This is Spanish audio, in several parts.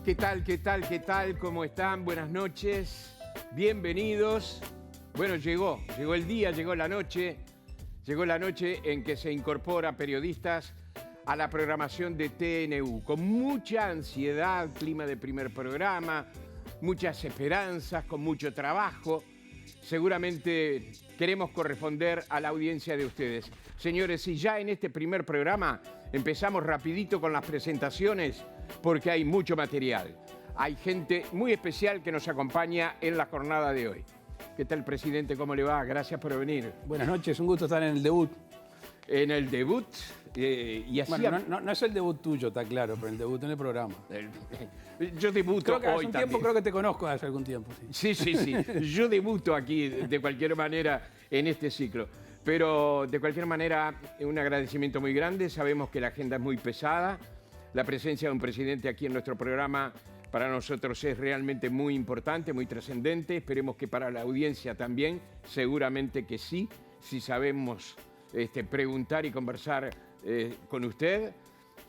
¿Qué tal, qué tal, qué tal? ¿Cómo están? Buenas noches, bienvenidos. Bueno, llegó el día, llegó la noche en que se incorpora periodistas a la programación de TNU. Con mucha ansiedad, clima de primer programa, muchas esperanzas, con mucho trabajo. Seguramente queremos corresponder a la audiencia de ustedes. Señores, y ya en este primer programa empezamos rapidito con las presentaciones porque hay mucho material. Hay gente muy especial que nos acompaña en la jornada de hoy. ¿Qué tal, presidente? ¿Cómo le va? Gracias por venir. Buenas noches, un gusto estar en el debut. En el debut, y así... Bueno, no es el debut tuyo, está claro, pero el debut en el programa. Yo debuto Creo que hace hoy un también. tiempo, creo que te conozco hace algún tiempo. Sí. Yo debuto aquí de cualquier manera en este ciclo. Pero de cualquier manera, un agradecimiento muy grande. Sabemos que la agenda es muy pesada. La presencia de un presidente aquí en nuestro programa para nosotros es realmente muy importante, muy trascendente. Esperemos que para la audiencia también, seguramente que sí, si sabemos preguntar y conversar con usted.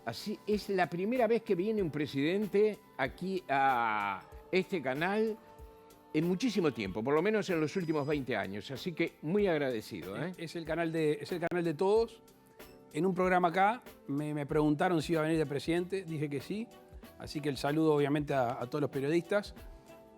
Así es la primera vez que viene un presidente aquí a este canal en muchísimo tiempo, por lo menos en los últimos 20 años. Así que muy agradecido. Es el canal de todos. En un programa acá me preguntaron si iba a venir de presidente, dije que sí. Así que el saludo obviamente a todos los periodistas,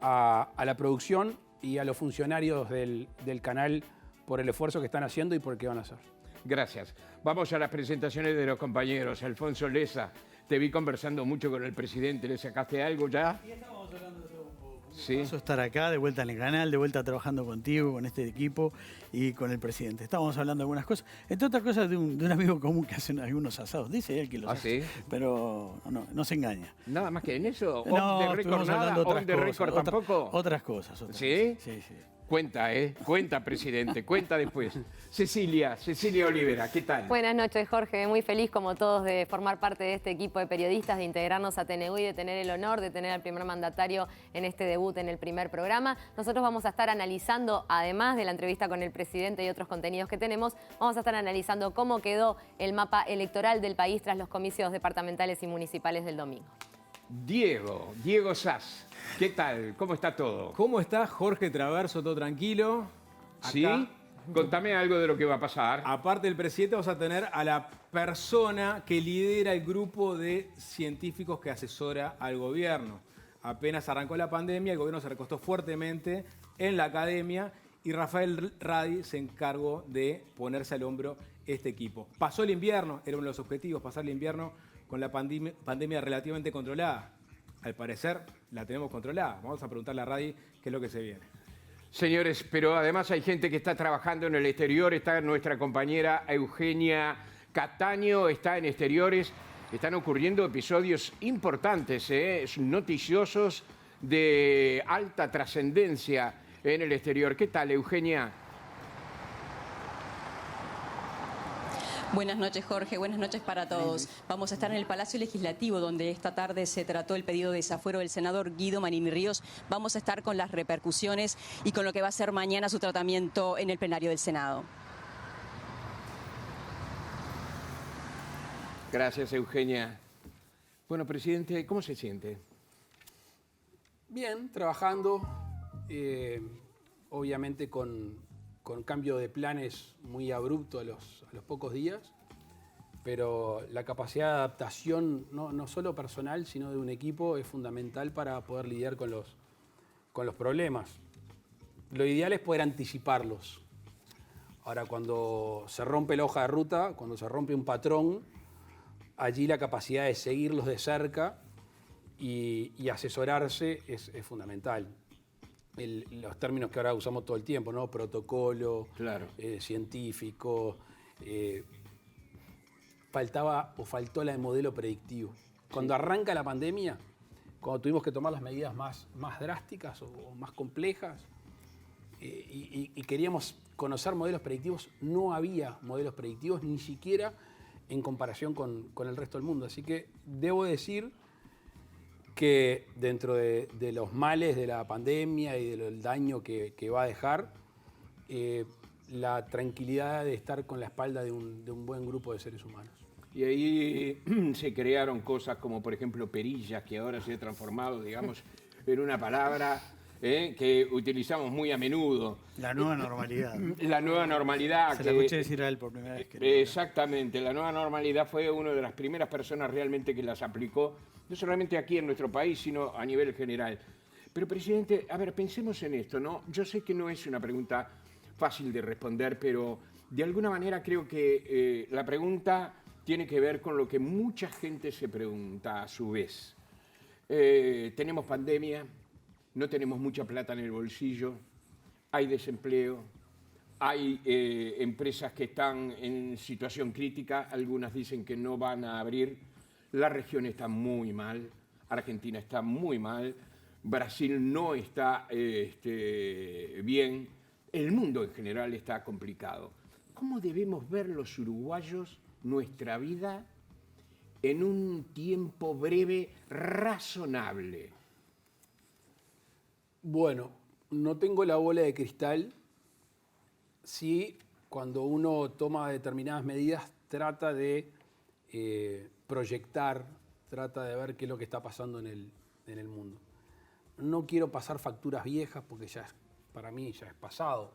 a la producción y a los funcionarios del canal por el esfuerzo que están haciendo y por el que van a hacer. Gracias. Vamos a las presentaciones de los compañeros. Alfonso Leza, te vi conversando mucho con el presidente. ¿Le sacaste algo ya? Sí, estábamos hablando de todo un poco. Sí. Paso estar acá, de vuelta en el canal, de vuelta trabajando contigo, con este equipo y con el presidente. Estábamos hablando de algunas cosas, entre otras cosas de un amigo común que hacen algunos asados. Dice él que los hace, ¿sí? Pero no se engaña. Nada más que en eso. No, ¿On the record estuvimos nada? hablando de ¿On the record tampoco? Otras cosas. ¿Sí? Sí. Cuenta, cuenta, presidente, cuenta después. Cecilia Olivera, ¿qué tal? Buenas noches, Jorge. Muy feliz, como todos, de formar parte de este equipo de periodistas, de integrarnos a TNU y de tener el honor de tener al primer mandatario en este debut en el primer programa. Nosotros vamos a estar analizando, además de la entrevista con el presidente y otros contenidos que tenemos, vamos a estar analizando cómo quedó el mapa electoral del país tras los comicios departamentales y municipales del domingo. Diego Sass, ¿qué tal? ¿Cómo está todo? ¿Cómo está Jorge Traverso? ¿Todo tranquilo? ¿Sí? Contame algo de lo que va a pasar. Aparte del presidente, vamos a tener a la persona que lidera el grupo de científicos que asesora al gobierno. Apenas arrancó la pandemia, el gobierno se recostó fuertemente en la academia y Rafael Radi se encargó de ponerse al hombro este equipo. Pasó el invierno, era uno de los objetivos, pasar el invierno con la pandemia relativamente controlada. Al parecer la tenemos controlada. Vamos a preguntarle a Radi qué es lo que se viene. Señores, pero además hay gente que está trabajando en el exterior. Está nuestra compañera Eugenia Cataño, está en exteriores. Están ocurriendo episodios importantes, noticiosos, de alta trascendencia en el exterior. ¿Qué tal, Eugenia? Buenas noches, Jorge. Buenas noches para todos. Vamos a estar en el Palacio Legislativo, donde esta tarde se trató el pedido de desafuero del senador Guido Manini Ríos. Vamos a estar con las repercusiones y con lo que va a ser mañana su tratamiento en el plenario del Senado. Gracias, Eugenia. Bueno, presidente, ¿cómo se siente? Bien, trabajando, obviamente con cambio de planes muy abrupto a los pocos días, pero la capacidad de adaptación, no solo personal, sino de un equipo, es fundamental para poder lidiar con los problemas. Lo ideal es poder anticiparlos. Ahora, cuando se rompe la hoja de ruta, cuando se rompe un patrón, allí la capacidad de seguirlos de cerca y asesorarse es fundamental. Los términos que ahora usamos todo el tiempo, ¿no? Protocolo, claro. Científico. Faltó la de modelo predictivo. Cuando arranca la pandemia, cuando tuvimos que tomar las medidas más drásticas o más complejas y queríamos conocer modelos predictivos, no había modelos predictivos ni siquiera en comparación con el resto del mundo. Así que debo decir que dentro de los males de la pandemia y del daño que va a dejar, la tranquilidad de estar con la espalda de un buen grupo de seres humanos. Y ahí se crearon cosas como, por ejemplo, perillas, que ahora se ha transformado, digamos, en una palabra que utilizamos muy a menudo. La nueva normalidad. La nueva normalidad. Se la escuché decir a él por primera vez. Exactamente, la nueva normalidad fue una de las primeras personas realmente que las aplicó, no solamente aquí en nuestro país, sino a nivel general. Pero, presidente, a ver, pensemos en esto, ¿no? Yo sé que no es una pregunta fácil de responder, pero de alguna manera creo que la pregunta tiene que ver con lo que mucha gente se pregunta a su vez. Tenemos pandemia, no tenemos mucha plata en el bolsillo, hay desempleo, hay empresas que están en situación crítica, algunas dicen que no van a abrir, la región está muy mal, Argentina está muy mal, Brasil no está bien, el mundo en general está complicado. ¿Cómo debemos ver los uruguayos nuestra vida en un tiempo breve razonable? Bueno, no tengo la bola de cristal. Sí, cuando uno toma determinadas medidas, trata de proyectar, trata de ver qué es lo que está pasando en el mundo. No quiero pasar facturas viejas porque para mí ya es pasado,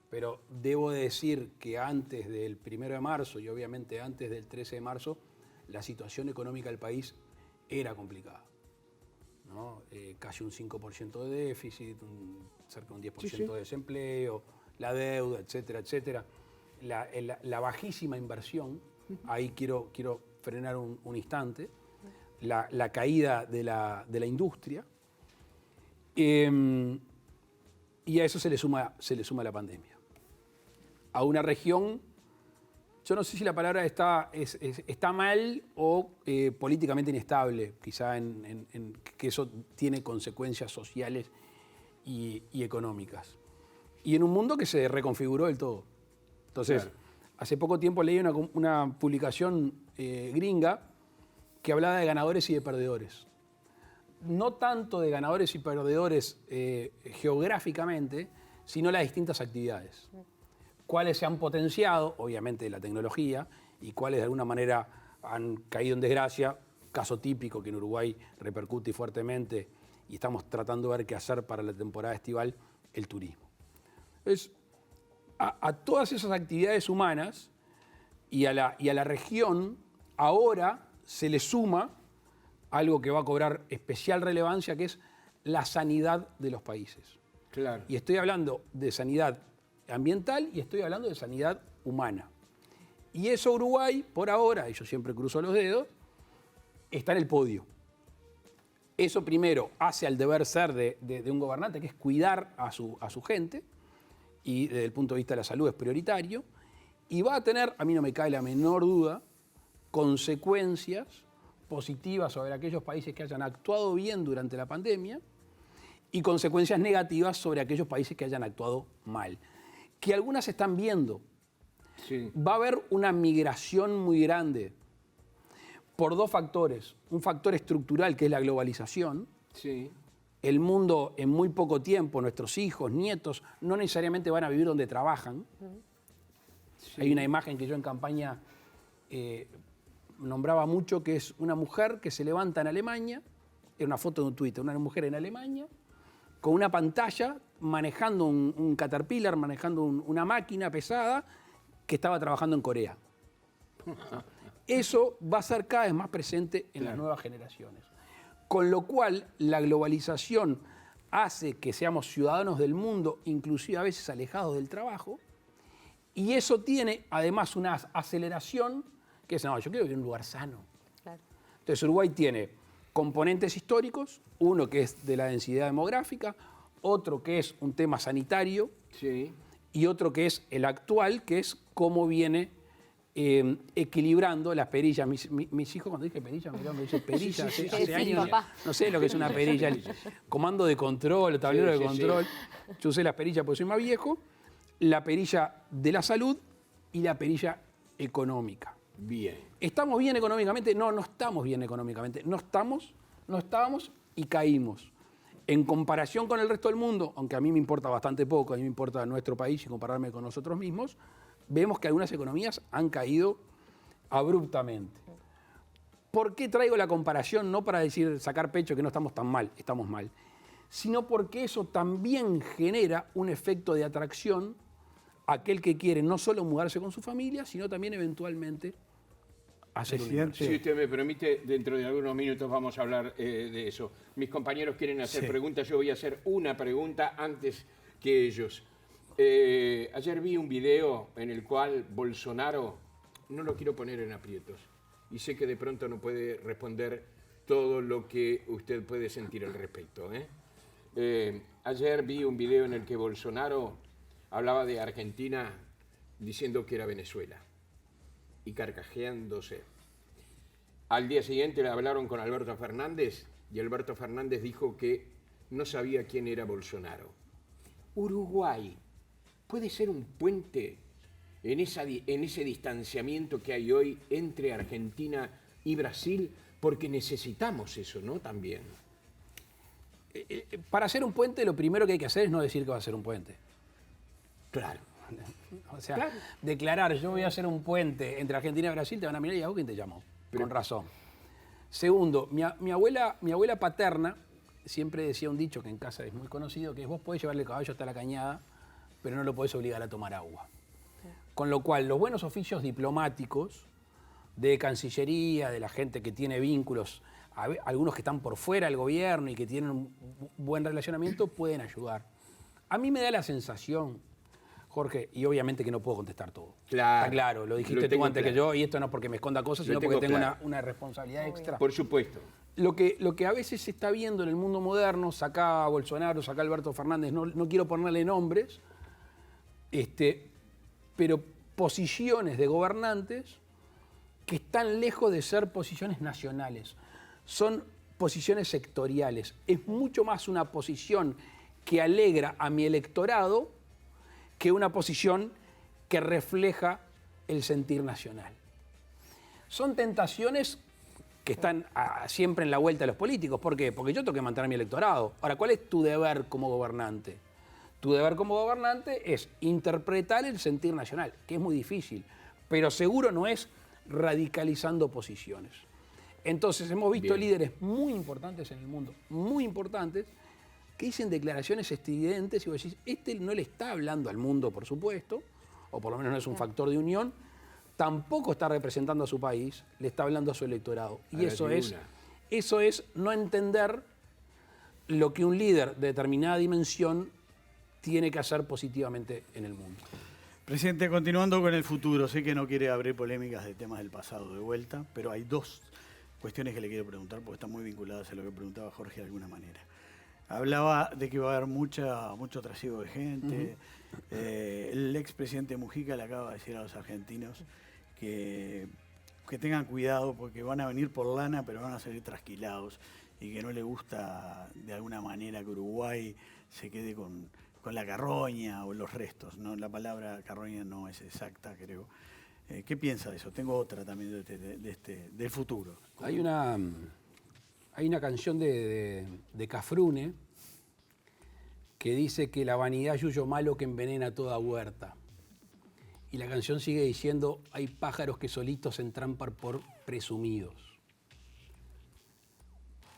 pero debo decir que antes del 1 de marzo y obviamente antes del 13 de marzo, la situación económica del país era complicada, ¿no? Casi un 5% de déficit, cerca de un 10% de desempleo, la deuda, etcétera, etcétera. La bajísima inversión, ahí quiero frenar un instante, la caída de la industria, y a eso se le suma la pandemia. A una región, yo no sé si la palabra está mal o políticamente inestable, quizá que eso tiene consecuencias sociales y económicas. Y en un mundo que se reconfiguró del todo. Entonces, claro, hace poco tiempo leí una publicación gringa que hablaba de ganadores y de perdedores. No tanto de ganadores y perdedores geográficamente, sino las distintas actividades. Cuáles se han potenciado, obviamente, la tecnología, y cuáles de alguna manera han caído en desgracia. Caso típico que en Uruguay repercute fuertemente y estamos tratando de ver qué hacer para la temporada estival, el turismo. Entonces, a todas esas actividades humanas y a la región, ahora se le suma algo que va a cobrar especial relevancia, que es la sanidad de los países. Claro. Y estoy hablando de sanidad ambiental y estoy hablando de sanidad humana. Y eso Uruguay, por ahora, y yo siempre cruzo los dedos, está en el podio. Eso primero hace al deber ser de un gobernante, que es cuidar a su gente, y desde el punto de vista de la salud es prioritario, y va a tener, a mí no me cae la menor duda, consecuencias positivas sobre aquellos países que hayan actuado bien durante la pandemia y consecuencias negativas sobre aquellos países que hayan actuado mal. Que algunas se están viendo. Sí. Va a haber una migración muy grande por dos factores. Un factor estructural, que es la globalización. Sí. El mundo en muy poco tiempo, nuestros hijos, nietos, no necesariamente van a vivir donde trabajan. Sí. Hay una imagen que yo en campaña nombraba mucho, que es una mujer que se levanta en Alemania, era una foto de un Twitter, una mujer en Alemania, con una pantalla, manejando un Caterpillar, manejando una máquina pesada, que estaba trabajando en Corea. Eso va a ser cada vez más presente en las nuevas generaciones. Con lo cual, la globalización hace que seamos ciudadanos del mundo, inclusive a veces alejados del trabajo, y eso tiene además una aceleración que es, no, yo quiero vivir en un lugar sano. Claro. Entonces Uruguay tiene componentes históricos, uno que es de la densidad demográfica, otro que es un tema sanitario, sí, y otro que es el actual, que es cómo viene equilibrando las perillas. Mis hijos, cuando dije perilla, me dicen perilla, sí, hace años, no sé lo que es una perilla, el comando de control, el tablero de control. Sí. Yo usé las perillas porque soy más viejo, la perilla de la salud y la perilla económica. Bien. ¿Estamos bien económicamente? No, no estamos bien económicamente. No estábamos y caímos. En comparación con el resto del mundo, aunque a mí me importa bastante poco, a mí me importa nuestro país y compararme con nosotros mismos, vemos que algunas economías han caído abruptamente. ¿Por qué traigo la comparación? No para decir, sacar pecho que no estamos tan mal, estamos mal, sino porque eso también genera un efecto de atracción a aquel que quiere no solo mudarse con su familia, sino también eventualmente hacer un inversión. Si usted me permite, dentro de algunos minutos vamos a hablar de eso. Mis compañeros quieren hacer preguntas, yo voy a hacer una pregunta antes que ellos. Ayer vi un video en el cual Bolsonaro, no lo quiero poner en aprietos, y sé que de pronto no puede responder todo lo que usted puede sentir al respecto. Ayer vi un video en el que Bolsonaro hablaba de Argentina diciendo que era Venezuela y carcajeándose. Al día siguiente le hablaron con Alberto Fernández y Alberto Fernández dijo que no sabía quién era Bolsonaro. Uruguay puede ser un puente en ese distanciamiento que hay hoy entre Argentina y Brasil, porque necesitamos eso, ¿no? También. Para hacer un puente, lo primero que hay que hacer es no decir que va a ser un puente. Claro. O sea, declarar, yo voy a hacer un puente entre Argentina y Brasil, te van a mirar y ¿a quién te llamó? Con razón. Segundo, mi abuela paterna siempre decía un dicho que en casa es muy conocido, que es: vos podés llevarle el caballo hasta la cañada, pero no lo podés obligar a tomar agua. Con lo cual, los buenos oficios diplomáticos de Cancillería, de la gente que tiene vínculos, algunos que están por fuera del gobierno y que tienen un buen relacionamiento, pueden ayudar. A mí me da la sensación, Jorge, y obviamente que no puedo contestar todo. Claro. Está claro, lo dijiste tú antes que yo, y esto no es porque me esconda cosas, sino porque tengo una responsabilidad extra. Por supuesto. Lo que a veces se está viendo en el mundo moderno, sacá a Bolsonaro, sacá a Alberto Fernández, no quiero ponerle nombres, pero posiciones de gobernantes que están lejos de ser posiciones nacionales. Son posiciones sectoriales. Es mucho más una posición que alegra a mi electorado que una posición que refleja el sentir nacional. Son tentaciones que están siempre en la vuelta de los políticos. ¿Por qué? Porque yo tengo que mantener a mi electorado. Ahora, ¿cuál es tu deber como gobernante? Tu deber como gobernante es interpretar el sentir nacional, que es muy difícil, pero seguro no es radicalizando posiciones. Entonces hemos visto líderes muy importantes en el mundo, muy importantes, que dicen declaraciones estridentes y vos decís, no le está hablando al mundo, por supuesto, o por lo menos no es un factor de unión, tampoco está representando a su país, le está hablando a su electorado. Y eso es no entender lo que un líder de determinada dimensión tiene que hacer positivamente en el mundo. Presidente, continuando con el futuro, sé que no quiere abrir polémicas de temas del pasado de vuelta, pero hay dos cuestiones que le quiero preguntar porque están muy vinculadas a lo que preguntaba Jorge de alguna manera. Hablaba de que va a haber mucho trasiego de gente. El expresidente Mujica le acaba de decir a los argentinos que tengan cuidado porque van a venir por lana, pero van a salir trasquilados, y que no le gusta de alguna manera que Uruguay se quede con la carroña o los restos, ¿no? La palabra carroña no es exacta, creo. ¿Qué piensa de eso? Tengo otra también del futuro. Hay una canción de Cafrune que dice que la vanidad es yuyo malo que envenena toda huerta. Y la canción sigue diciendo, hay pájaros que solitos se entrampan por presumidos.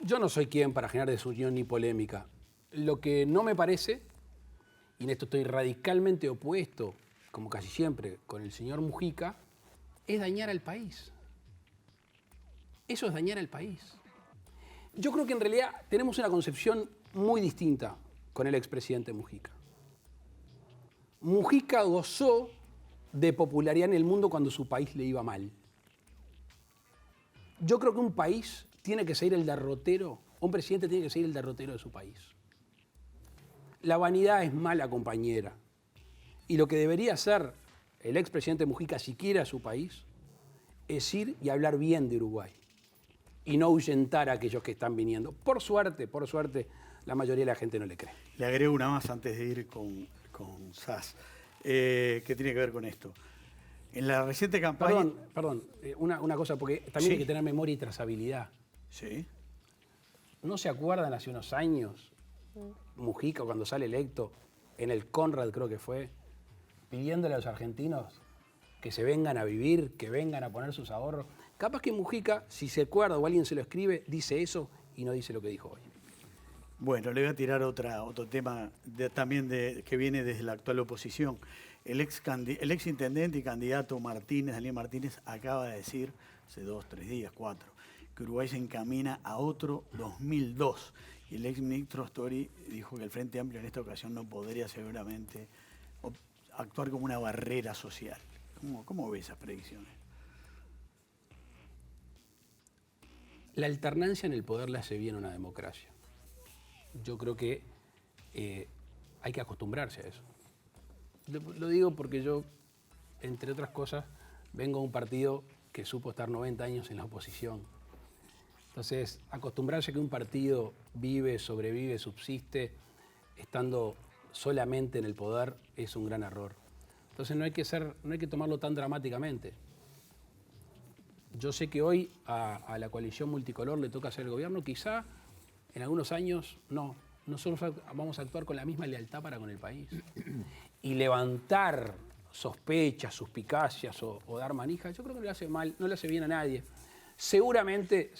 Yo no soy quien para generar desunión ni polémica. Lo que no me parece, y en esto estoy radicalmente opuesto, como casi siempre, con el señor Mujica, es dañar al país. Eso es dañar al país. Yo creo que en realidad tenemos una concepción muy distinta con el expresidente Mujica. Mujica gozó de popularidad en el mundo cuando su país le iba mal. Yo creo que un país tiene que seguir el derrotero, un presidente tiene que seguir el derrotero de su país. La vanidad es mala compañera. Y lo que debería hacer el expresidente Mujica, si quiere a su país, es ir y hablar bien de Uruguay. Y no ahuyentar a aquellos que están viniendo. Por suerte, la mayoría de la gente no le cree. Le agrego una más antes de ir con SAS, que tiene que ver con esto. En la reciente campaña... Perdón, una cosa, porque también hay que tener memoria y trazabilidad. Sí. ¿No se acuerdan hace unos años, Mujica, cuando sale electo, en el Conrad creo que fue, pidiéndole a los argentinos que se vengan a vivir, que vengan a poner sus ahorros. Capaz que Mujica, si se acuerda o alguien se lo escribe, dice eso y no dice lo que dijo hoy. Bueno, le voy a tirar otro tema también que viene desde la actual oposición. El ex intendente y candidato Daniel Martínez, acaba de decir hace 2, 3 días, 4, que Uruguay se encamina a otro 2002. Y el ex ministro Astori dijo que el Frente Amplio en esta ocasión no podría seguramente actuar como una barrera social. ¿Cómo ve esas predicciones? La alternancia en el poder le hace bien a una democracia. Yo creo que hay que acostumbrarse a eso. Lo digo porque yo, entre otras cosas, vengo de un partido que supo estar 90 años en la oposición. Entonces, acostumbrarse a que un partido vive, sobrevive, subsiste, estando solamente en el poder, es un gran error. Entonces no hay que tomarlo tan dramáticamente. Yo sé que hoy a la coalición multicolor le toca hacer el gobierno, quizá en algunos años no. Nosotros vamos a actuar con la misma lealtad para con el país. Y levantar sospechas, suspicacias o dar manijas, yo creo que no le hace mal, no le hace bien a nadie. Seguramente,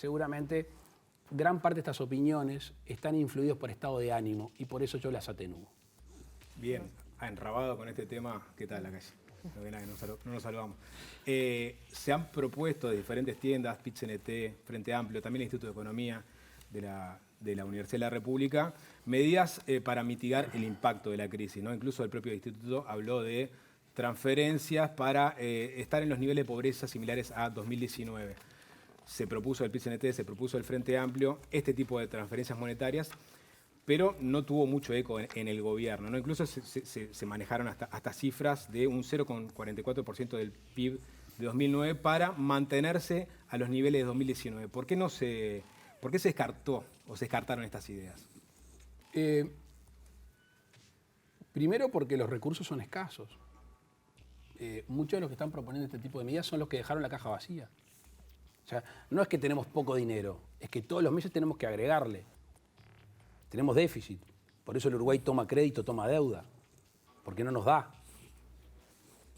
gran parte de estas opiniones están influidas por estado de ánimo y por eso yo las atenúo. Bien, enrabado con este tema, ¿qué tal la calle? No nos saludamos. Se han propuesto de diferentes tiendas, PIT-CNT, Frente Amplio, también el Instituto de Economía de la Universidad de la República, medidas para mitigar el impacto de la crisis, ¿no? Incluso el propio instituto habló de transferencias para estar en los niveles de pobreza similares a 2019. Se propuso el PIT-CNT, se propuso el Frente Amplio, este tipo de transferencias monetarias, pero no tuvo mucho eco en el gobierno, ¿no? Incluso se manejaron hasta cifras de un 0,44% del PIB de 2009 para mantenerse a los niveles de 2019. ¿Por qué se descartó o se descartaron estas ideas? Primero porque los recursos son escasos. Muchos de los que están proponiendo este tipo de medidas son los que dejaron la caja vacía. O sea, no es que tenemos poco dinero, es que todos los meses tenemos que agregarle. Tenemos déficit. Por eso el Uruguay toma crédito, toma deuda, porque no nos da.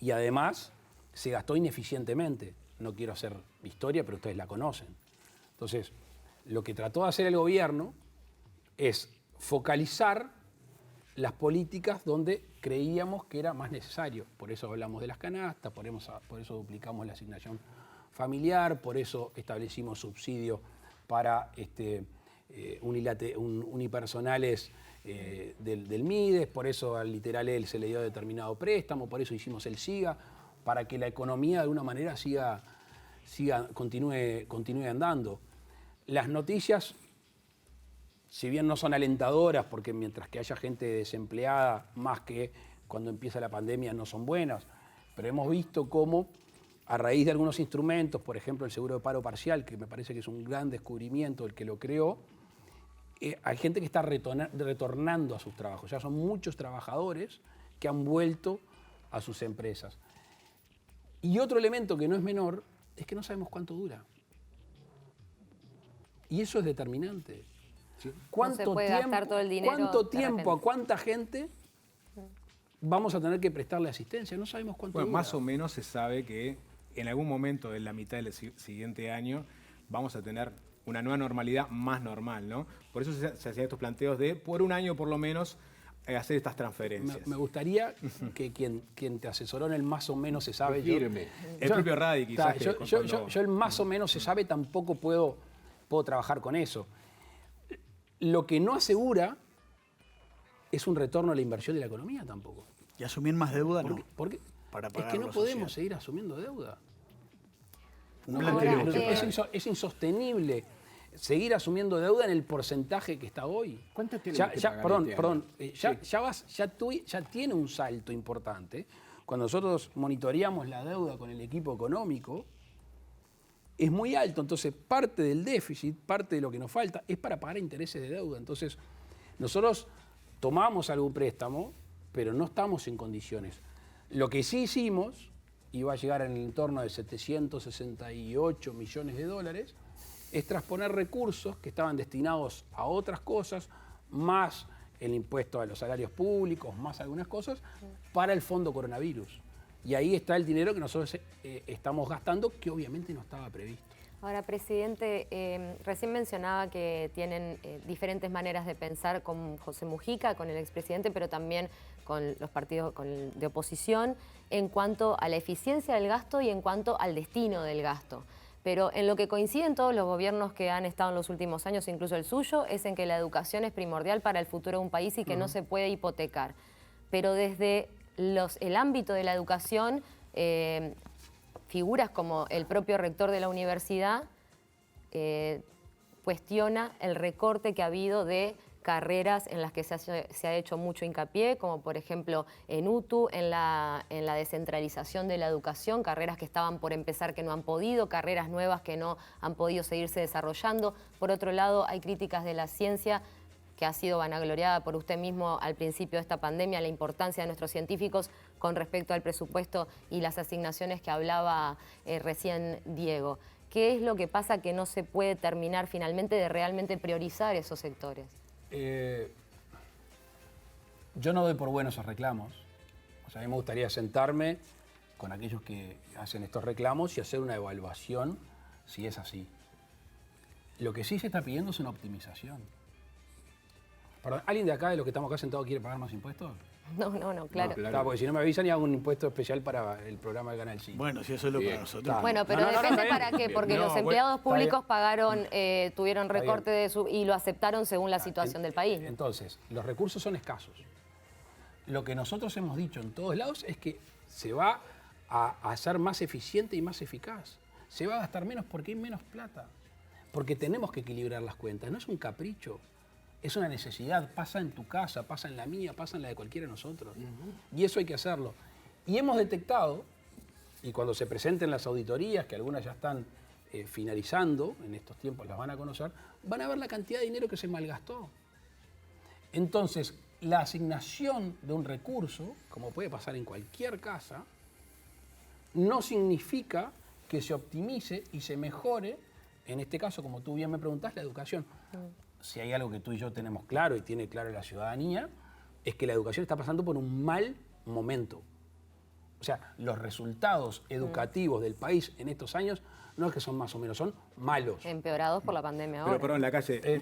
Y además se gastó ineficientemente. No quiero hacer historia, pero ustedes la conocen. Entonces, lo que trató de hacer el gobierno es focalizar las políticas donde creíamos que era más necesario. Por eso hablamos de las canastas, por eso duplicamos la asignación familiar, por eso establecimos subsidio para unipersonales del MIDES, por eso al Literal él se le dio determinado préstamo, por eso hicimos el SIGA, para que la economía de alguna manera continúe andando. Las noticias, si bien no son alentadoras, porque mientras que haya gente desempleada, más que cuando empieza la pandemia, no son buenas, pero hemos visto cómo a raíz de algunos instrumentos, por ejemplo el seguro de paro parcial, que me parece que es un gran descubrimiento el que lo creó, hay gente que está retornando a sus trabajos. Ya son muchos trabajadores que han vuelto a sus empresas. Y otro elemento que no es menor es que no sabemos cuánto dura. Y eso es determinante. Sí. ¿Cuánto no se puede gastar todo el dinero? ¿Cuánto tiempo a cuánta gente vamos a tener que prestarle asistencia? No sabemos cuánto dura. Más o menos se sabe que en algún momento de la mitad del siguiente año vamos a tener una nueva normalidad más normal, ¿no? Por eso se hacían estos planteos de, por un año por lo menos, hacer estas transferencias. Me gustaría que quien te asesoró en el más o menos se sabe... El propio Radi, quizás. Yo el más o menos se sabe tampoco puedo trabajar con eso. Lo que no asegura es un retorno a la inversión de la economía tampoco. Y asumir más deuda, ¿no? Porque es que no podemos seguir asumiendo deuda. Es insostenible seguir asumiendo deuda en el porcentaje que está hoy. ¿Cuánto tiene que pagar Perdón. Ya tiene un salto importante. Cuando nosotros monitoreamos la deuda con el equipo económico, es muy alto. Entonces, parte del déficit, parte de lo que nos falta, es para pagar intereses de deuda. Entonces, nosotros tomamos algún préstamo, pero no estamos en condiciones. Lo que sí hicimos, iba a llegar en el entorno de 768 millones de dólares, es transponer recursos que estaban destinados a otras cosas, más el impuesto a los salarios públicos, más algunas cosas, para el fondo coronavirus. Y ahí está el dinero que nosotros estamos gastando, que obviamente no estaba previsto. Ahora, presidente, recién mencionaba que tienen diferentes maneras de pensar con José Mujica, con el expresidente, pero también con los partidos de oposición, en cuanto a la eficiencia del gasto y en cuanto al destino del gasto. Pero en lo que coinciden todos los gobiernos que han estado en los últimos años, incluso el suyo, es en que la educación es primordial para el futuro de un país y que no se puede hipotecar. Pero desde el ámbito de la educación, figuras como el propio rector de la universidad cuestiona el recorte que ha habido de carreras en las que se ha hecho mucho hincapié, como por ejemplo en UTU, en la descentralización de la educación, carreras que estaban por empezar que no han podido, carreras nuevas que no han podido seguirse desarrollando. Por otro lado, hay críticas de la ciencia que ha sido vanagloriada por usted mismo al principio de esta pandemia, la importancia de nuestros científicos con respecto al presupuesto y las asignaciones que hablaba recién Diego. ¿Qué es lo que pasa que no se puede terminar finalmente de realmente priorizar esos sectores? Yo no doy por buenos esos reclamos. O sea, a mí me gustaría sentarme con aquellos que hacen estos reclamos y hacer una evaluación si es así. Lo que sí se está pidiendo es una optimización. Perdón, ¿alguien de acá, de los que estamos acá sentados, quiere pagar más impuestos? No, claro. Claro, porque si no me avisan y hago un impuesto especial para el programa del Canal 5. Bueno, si eso es lo para nosotros. Claro. Bueno, pero depende para qué, porque los empleados públicos pagaron, tuvieron recorte y lo aceptaron según la situación del país. Entonces, los recursos son escasos. Lo que nosotros hemos dicho en todos lados es que se va a hacer más eficiente y más eficaz. Se va a gastar menos porque hay menos plata. Porque tenemos que equilibrar las cuentas. No es un capricho. Es una necesidad, pasa en tu casa, pasa en la mía, pasa en la de cualquiera de nosotros. Y eso hay que hacerlo. Y hemos detectado, y cuando se presenten las auditorías, que algunas ya están finalizando, en estos tiempos las van a conocer, van a ver la cantidad de dinero que se malgastó. Entonces, la asignación de un recurso, como puede pasar en cualquier casa, no significa que se optimice y se mejore, en este caso, como tú bien me preguntás, la educación. Si hay algo que tú y yo tenemos claro y tiene claro la ciudadanía, es que la educación está pasando por un mal momento. O sea, los resultados educativos del país en estos años no es que son más o menos, son malos. Empeorados por la pandemia ahora. Pero, perdón, la calle...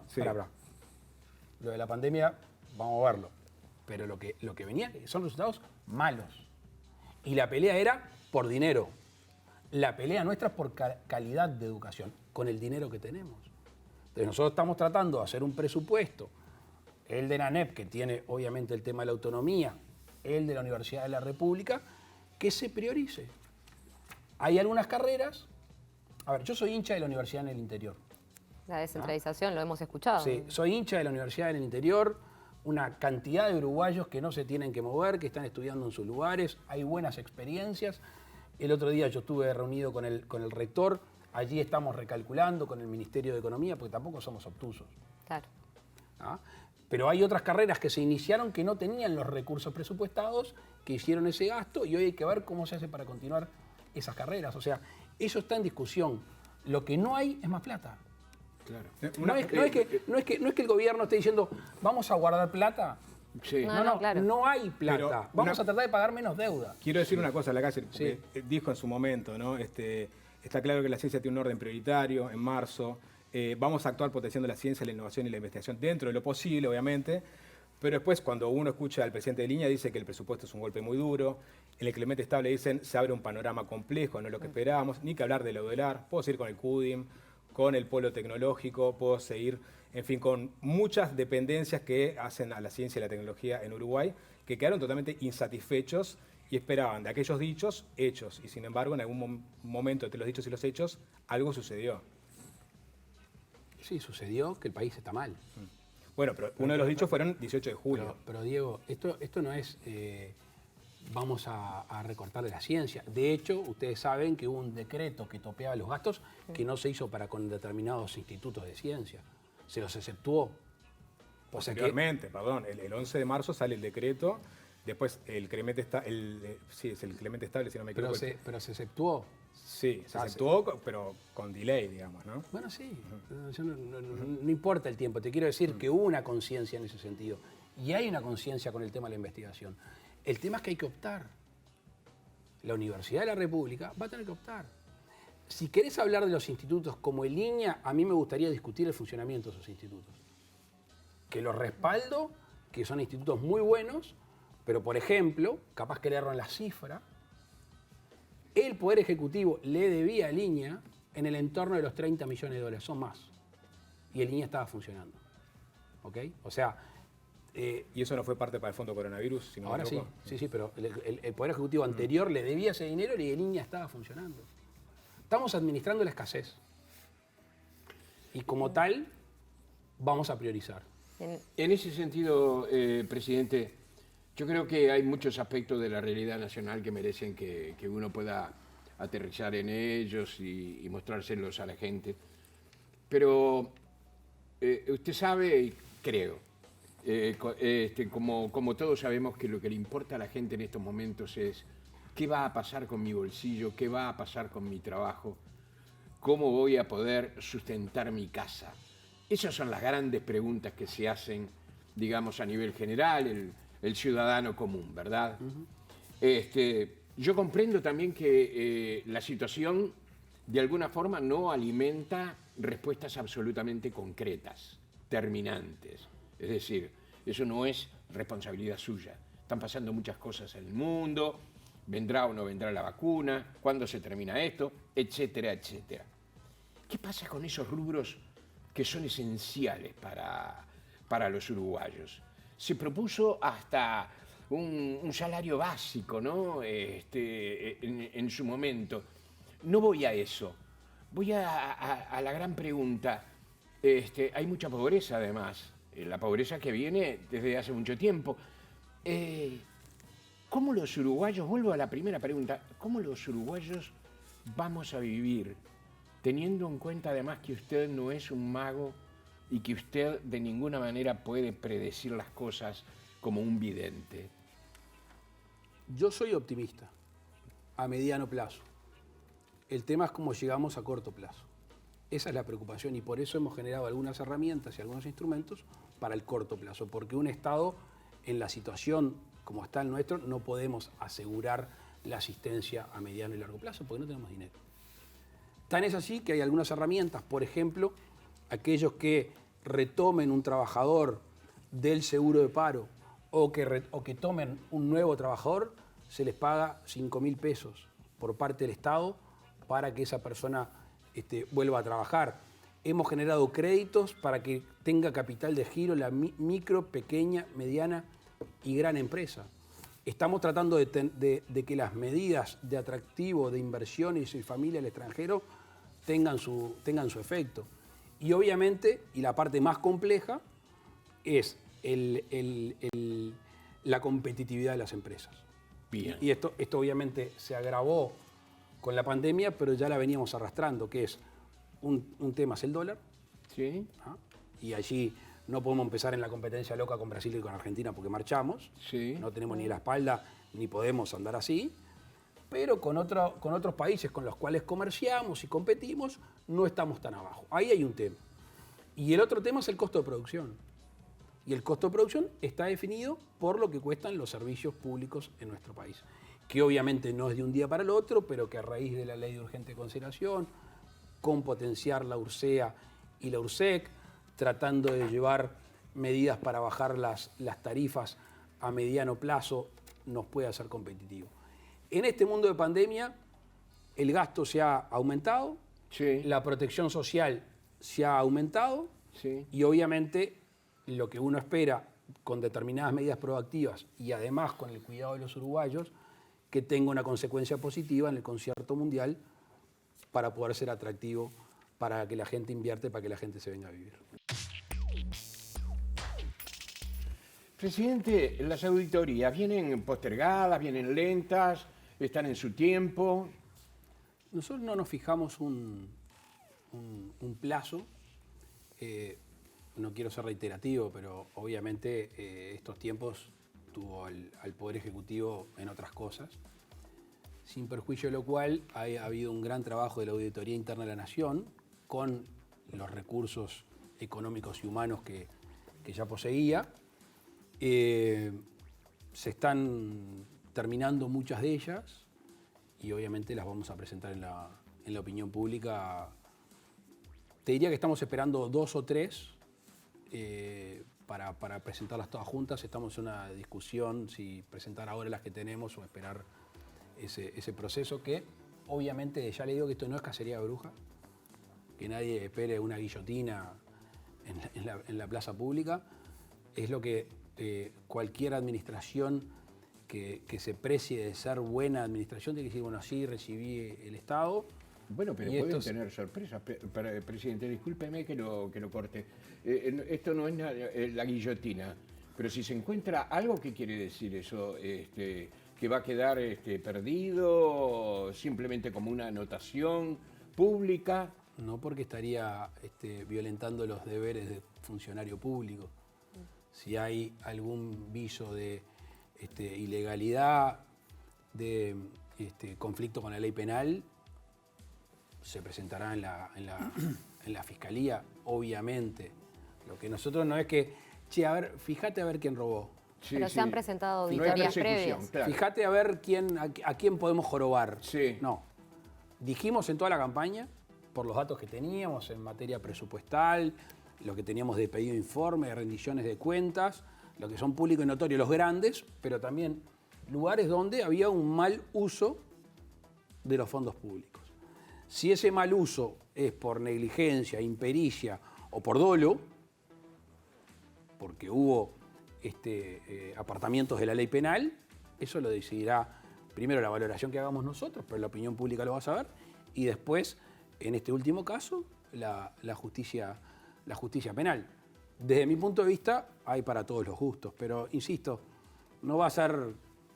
Sí. Pará. Lo de la pandemia, vamos a verlo. Pero lo que venía son resultados malos. Y la pelea era por dinero. La pelea nuestra es por calidad de educación, con el dinero que tenemos. Entonces nosotros estamos tratando de hacer un presupuesto, el de la ANEP, que tiene obviamente el tema de la autonomía, el de la Universidad de la República, que se priorice. Hay algunas carreras, a ver, yo soy hincha de la Universidad en el Interior. La descentralización, lo hemos escuchado. Sí, soy hincha de la Universidad en el Interior, una cantidad de uruguayos que no se tienen que mover, que están estudiando en sus lugares, hay buenas experiencias. El otro día yo estuve reunido con el rector. Allí estamos recalculando con el Ministerio de Economía, porque tampoco somos obtusos. Claro. ¿Ah? Pero hay otras carreras que se iniciaron que no tenían los recursos presupuestados, que hicieron ese gasto, y hoy hay que ver cómo se hace para continuar esas carreras. O sea, eso está en discusión. Lo que no hay es más plata. Claro. No es que el gobierno esté diciendo, vamos a guardar plata. Sí. Claro. No hay plata. Pero vamos a tratar de pagar menos deuda. Quiero decir una cosa a la calle, porque dijo en su momento, ¿no? Está claro que la ciencia tiene un orden prioritario en marzo. Vamos a actuar potenciando la ciencia, la innovación y la investigación dentro de lo posible, obviamente. Pero después, cuando uno escucha al presidente de línea, dice que el presupuesto es un golpe muy duro. En el Clemente Estable dicen se abre un panorama complejo, no es lo que esperábamos. Ni que hablar de lo del AR. Puedo seguir con el CUDIM, con el polo tecnológico, puedo seguir, en fin, con muchas dependencias que hacen a la ciencia y la tecnología en Uruguay, que quedaron totalmente insatisfechos y esperaban de aquellos dichos, hechos. Y sin embargo, en algún momento entre los dichos y los hechos, algo sucedió. Sí, sucedió que el país está mal. Bueno, pero uno de los dichos fueron 18 de julio. Pero Diego, esto no es vamos a recortarle la ciencia. De hecho, ustedes saben que hubo un decreto que topeaba los gastos que no se hizo para con determinados institutos de ciencia. Se los exceptuó. Posteriormente, perdón, el 11 de marzo sale el decreto. Después el Clemente sí, es el Clemente Estable, si no me equivoco. Pero se exceptuó. Sí, se exceptuó, pero con delay, digamos, ¿no? Bueno, sí. No importa el tiempo. Te quiero decir que hubo una conciencia en ese sentido. Y hay una conciencia con el tema de la investigación. El tema es que hay que optar. la Universidad de la República va a tener que optar. Si querés hablar de los institutos como el INEA, a mí me gustaría discutir el funcionamiento de esos institutos. Que los respaldo, que son institutos muy buenos, pero por ejemplo, capaz que le erran la cifra, el Poder Ejecutivo le debía al INEA en el entorno de los 30 millones de dólares, son más. Y el INEA estaba funcionando. ¿Ok? O sea... ¿Y eso no fue parte para el fondo coronavirus? Si no ahora me sí, equivoco? pero el Poder Ejecutivo anterior le debía ese dinero y el INEA estaba funcionando. Estamos administrando la escasez. Y como tal, vamos a priorizar. En ese sentido, presidente, yo creo que hay muchos aspectos de la realidad nacional que merecen que uno pueda aterrizar en ellos y mostrárselos a la gente. Pero usted sabe, y creo, como todos sabemos que lo que le importa a la gente en estos momentos es qué va a pasar con mi bolsillo, qué va a pasar con mi trabajo, cómo voy a poder sustentar mi casa. Esas son las grandes preguntas que se hacen, digamos, a nivel general, el ciudadano común, ¿verdad? Yo comprendo también que la situación, de alguna forma, no alimenta respuestas absolutamente concretas, terminantes. Es decir, eso no es responsabilidad suya. Están pasando muchas cosas en el mundo, vendrá o no vendrá la vacuna, cuándo se termina esto, etcétera, etcétera. ¿Qué pasa con esos rubros que son esenciales para los uruguayos? Se propuso hasta un salario básico, ¿no? En su momento. No voy a eso. Voy a la gran pregunta. Hay mucha pobreza, además. La pobreza que viene desde hace mucho tiempo. ¿Cómo los uruguayos, vuelvo a la primera pregunta, cómo los uruguayos vamos a vivir teniendo en cuenta además que usted no es un mago y que usted de ninguna manera puede predecir las cosas como un vidente? Yo soy optimista a mediano plazo. El tema es cómo llegamos a corto plazo. Esa es la preocupación y por eso hemos generado algunas herramientas y algunos instrumentos para el corto plazo, porque un Estado en la situación como está el nuestro no podemos asegurar la asistencia a mediano y largo plazo porque no tenemos dinero. Tan es así que hay algunas herramientas, por ejemplo, aquellos que retomen un trabajador del seguro de paro o que tomen un nuevo trabajador, se les paga 5.000 pesos por parte del Estado para que esa persona vuelva a trabajar. Hemos generado créditos para que tenga capital de giro la micro, pequeña, mediana y gran empresa. Estamos tratando de que las medidas de atractivo, de inversiones y familia al extranjero tengan su efecto. Y obviamente, y la parte más compleja, es la competitividad de las empresas. Bien. Y esto obviamente se agravó con la pandemia, pero ya la veníamos arrastrando, que es un tema es el dólar. Sí. ¿Ah? Y allí no podemos empezar en la competencia loca con Brasil y con Argentina porque marchamos. Sí. No tenemos ni la espalda ni podemos andar así. Pero con otros países con los cuales comerciamos y competimos, no estamos tan abajo. Ahí hay un tema. Y el otro tema es el costo de producción. Y el costo de producción está definido por lo que cuestan los servicios públicos en nuestro país. Que obviamente no es de un día para el otro, pero que a raíz de la Ley de Urgente Consideración, con potenciar la URSEA y la URSEC, tratando de llevar medidas para bajar las tarifas a mediano plazo, nos puede hacer competitivos. En este mundo de pandemia, el gasto se ha aumentado, Sí. la protección social se ha aumentado, Sí. y obviamente lo que uno espera con determinadas medidas proactivas y además con el cuidado de los uruguayos, que tenga una consecuencia positiva en el concierto mundial para poder ser atractivo, para que la gente invierte, para que la gente se venga a vivir. Presidente, las auditorías vienen postergadas, vienen lentas, están en su tiempo. Nosotros no nos fijamos un plazo. No quiero ser reiterativo, pero obviamente estos tiempos tuvo al Poder Ejecutivo en otras cosas. Sin perjuicio de lo cual ha habido un gran trabajo de la Auditoría Interna de la Nación con los recursos económicos y humanos que ya poseía. Se están terminando muchas de ellas. y obviamente las vamos a presentar en la opinión pública. Te diría que estamos esperando 2 o 3 para presentarlas todas juntas. Estamos en una discusión si presentar ahora las que tenemos o esperar ese proceso que obviamente ya le digo que esto no es cacería de brujas, que nadie espere una guillotina en la plaza pública. Es lo que cualquier administración que se precie de ser buena administración tiene que decir, bueno, sí, recibí el Estado. Bueno, pero Y pueden estos- tener sorpresas. Presidente, discúlpeme que lo corte. Esto no es la guillotina, pero si se encuentra algo, ¿qué quiere decir eso? ¿Que va a quedar perdido simplemente como una anotación pública? No porque estaría violentando los deberes de funcionario público. Si hay algún viso de ilegalidad, de conflicto con la ley penal, se presentará en la Fiscalía, obviamente. Lo que nosotros no es que, che, a ver, fíjate a ver quién robó. Sí, Pero sí. se han presentado No hay auditorías persecución, previas. claro. Fíjate a ver a quién podemos jorobar. Sí. No. Dijimos en toda la campaña, por los datos que teníamos en materia presupuestal, lo que teníamos de pedido de informe, de rendiciones de cuentas, lo que son públicos y notorios, los grandes, pero también lugares donde había un mal uso de los fondos públicos. Si ese mal uso es por negligencia, impericia o por dolo, porque hubo apartamientos de la ley penal, eso lo decidirá primero la valoración que hagamos nosotros, pero la opinión pública lo va a saber, y después, en este último caso, la justicia penal. Desde mi punto de vista, hay para todos los gustos, pero insisto, no va a ser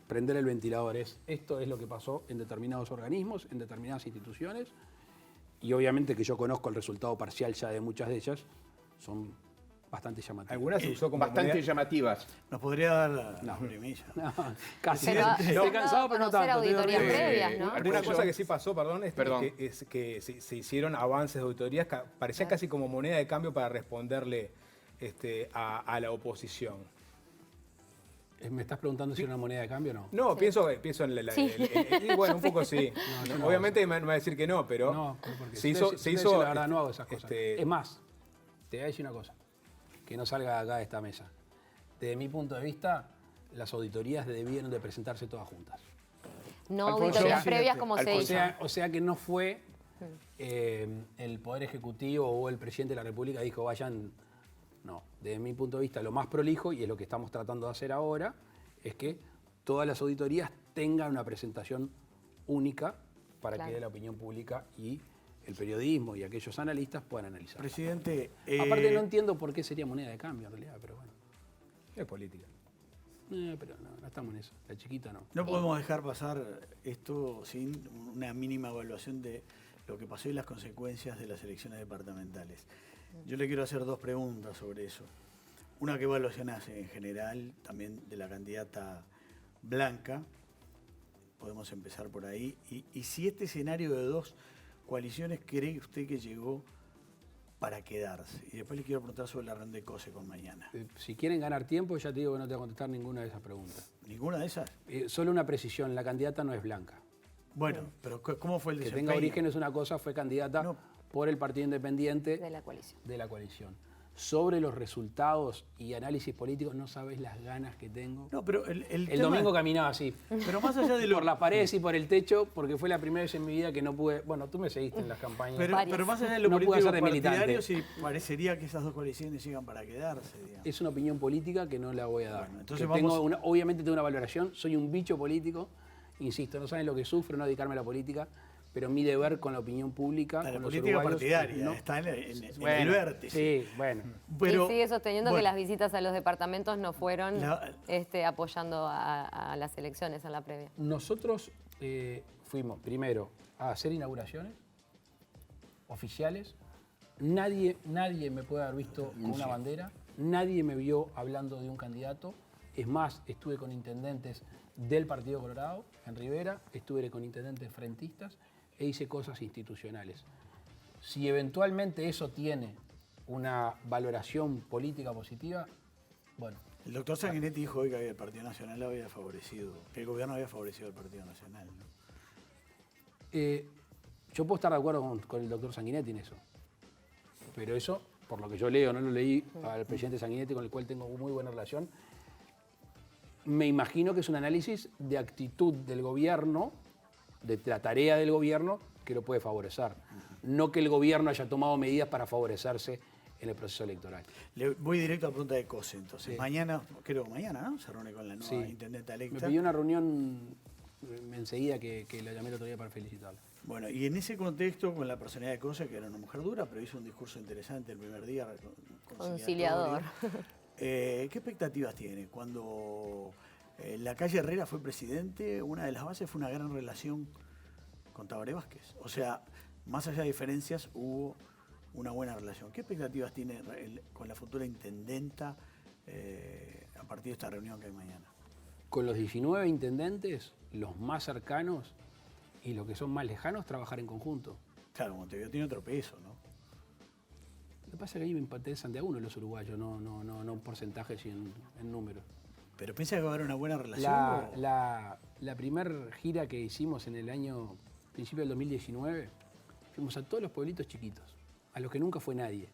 prender el ventilador, esto es lo que pasó en determinados organismos, en determinadas instituciones, y obviamente que yo conozco el resultado parcial ya de muchas de ellas, son bastante llamativas. Algunas se usó como Bastante moneda- llamativas. ¿Nos podría dar la primicia? No, casi. Pero Estoy se han cansado, dado pero a no conocer tanto. auditorías digo, previas, ¿no? Alguna cosa que sí pasó, perdón, Perdón. es que se hicieron avances de auditorías que parecía casi como moneda de cambio para responderle a la oposición. ¿Me estás preguntando si era una moneda de cambio o no? No, pienso en Sí. y bueno, un poco sí. yo no Obviamente me va a decir que no, pero No, porque se hizo... la verdad, no hago esas cosas. Es más, te voy a decir una cosa, que no salga de acá de esta mesa. Desde mi punto de vista, las auditorías debieron de presentarse todas juntas. No Alfonso, auditorías sí, previas como se Alfonso. hizo. O sea que no fue el Poder Ejecutivo o el Presidente de la República dijo vayan. No, desde mi punto de vista lo más prolijo, y es lo que estamos tratando de hacer ahora, es que todas las auditorías tengan una presentación única para Claro. que la opinión pública y el periodismo y aquellos analistas puedan analizar. Presidente, Aparte no entiendo por qué sería moneda de cambio en realidad, pero bueno. es política. Pero no estamos en eso. La chiquita no. no podemos dejar pasar esto sin una mínima evaluación de lo que pasó y las consecuencias de las elecciones departamentales. Yo le quiero hacer 2 preguntas sobre eso. Una, ¿qué evaluación hace en general también de la candidata Blanca? Podemos empezar por ahí. Y si este escenario de 2 coaliciones cree usted que llegó para quedarse. Y después le quiero preguntar sobre la ronda de COSE con mañana. Si quieren ganar tiempo, ya te digo que no te voy a contestar ninguna de esas preguntas. ¿Ninguna de esas? Solo una precisión, la candidata no es Blanca. Bueno, pero ¿cómo fue el Que desempeño? tenga origen es una cosa, fue candidata No. por el Partido Independiente De la coalición. de la coalición. Sobre los resultados y análisis políticos, no sabes las ganas que tengo. No, pero el El tema- domingo caminaba así, Pero más allá de lo... por las paredes y por el techo, porque fue la primera vez en mi vida que no pude... Bueno, tú me seguiste en las campañas. Pero más allá de lo No pude político hacer de militante. partidario, sí parecería que esas 2 coaliciones llegan para quedarse, digamos. Es una opinión política que no la voy a dar. Bueno, entonces Que tengo vamos- obviamente tengo una valoración, soy un bicho político, insisto, no saben lo que sufro no dedicarme a la política, pero mi deber con la opinión pública, La con los política uruguayos, partidaria, no- está en el Bueno, vértice. Sí, bueno. Pero, y sigue sosteniendo que bueno, las visitas a los departamentos no fueron La- apoyando a las elecciones en la previa. Nosotros fuimos primero a hacer inauguraciones oficiales. Nadie me puede haber visto con una bandera. Nadie me vio hablando de un candidato. Es más, estuve con intendentes del Partido Colorado en Rivera, estuve con intendentes frentistas e hice cosas institucionales. Si eventualmente eso tiene una valoración política positiva, bueno, El doctor Sanguinetti dijo hoy que el Partido Nacional había favorecido, que el gobierno había favorecido al Partido Nacional, ¿no? Yo puedo estar de acuerdo con el doctor Sanguinetti en eso. Pero eso, por lo que yo leo, no lo leí al presidente Sanguinetti, con el cual tengo muy buena relación, me imagino que es un análisis de actitud del gobierno, de la tarea del gobierno, que lo puede favorecer. No que el gobierno haya tomado medidas para favorecerse en el proceso electoral. Le voy directo a la pregunta de Cose, entonces. Sí. Mañana, creo que mañana, ¿no? Se reúne con la nueva intendenta Me electa. pidió una reunión enseguida que la llamé el otro día para felicitarla. Bueno, y en ese contexto, con la personalidad de Cose, que era una mujer dura, pero hizo un discurso interesante el primer día. Conciliador. ¿Qué expectativas tiene? Cuando la calle Herrera fue presidente, una de las bases fue una gran relación con Tabaré Vázquez. O sea, más allá de diferencias, hubo una buena relación. ¿Qué expectativas tiene con la futura intendenta a partir de esta reunión que hay mañana? Con los 19 intendentes, los más cercanos y los que son más lejanos, trabajar en conjunto. Claro, Montevideo tiene otro peso, ¿no? Lo que pasa es que ahí me interesan de a uno los uruguayos, no en porcentajes y en números. ¿Pero piensa que va a haber una buena relación? La primer gira que hicimos en el año, principio del 2019, fuimos a todos los pueblitos chiquitos, a los que nunca fue nadie.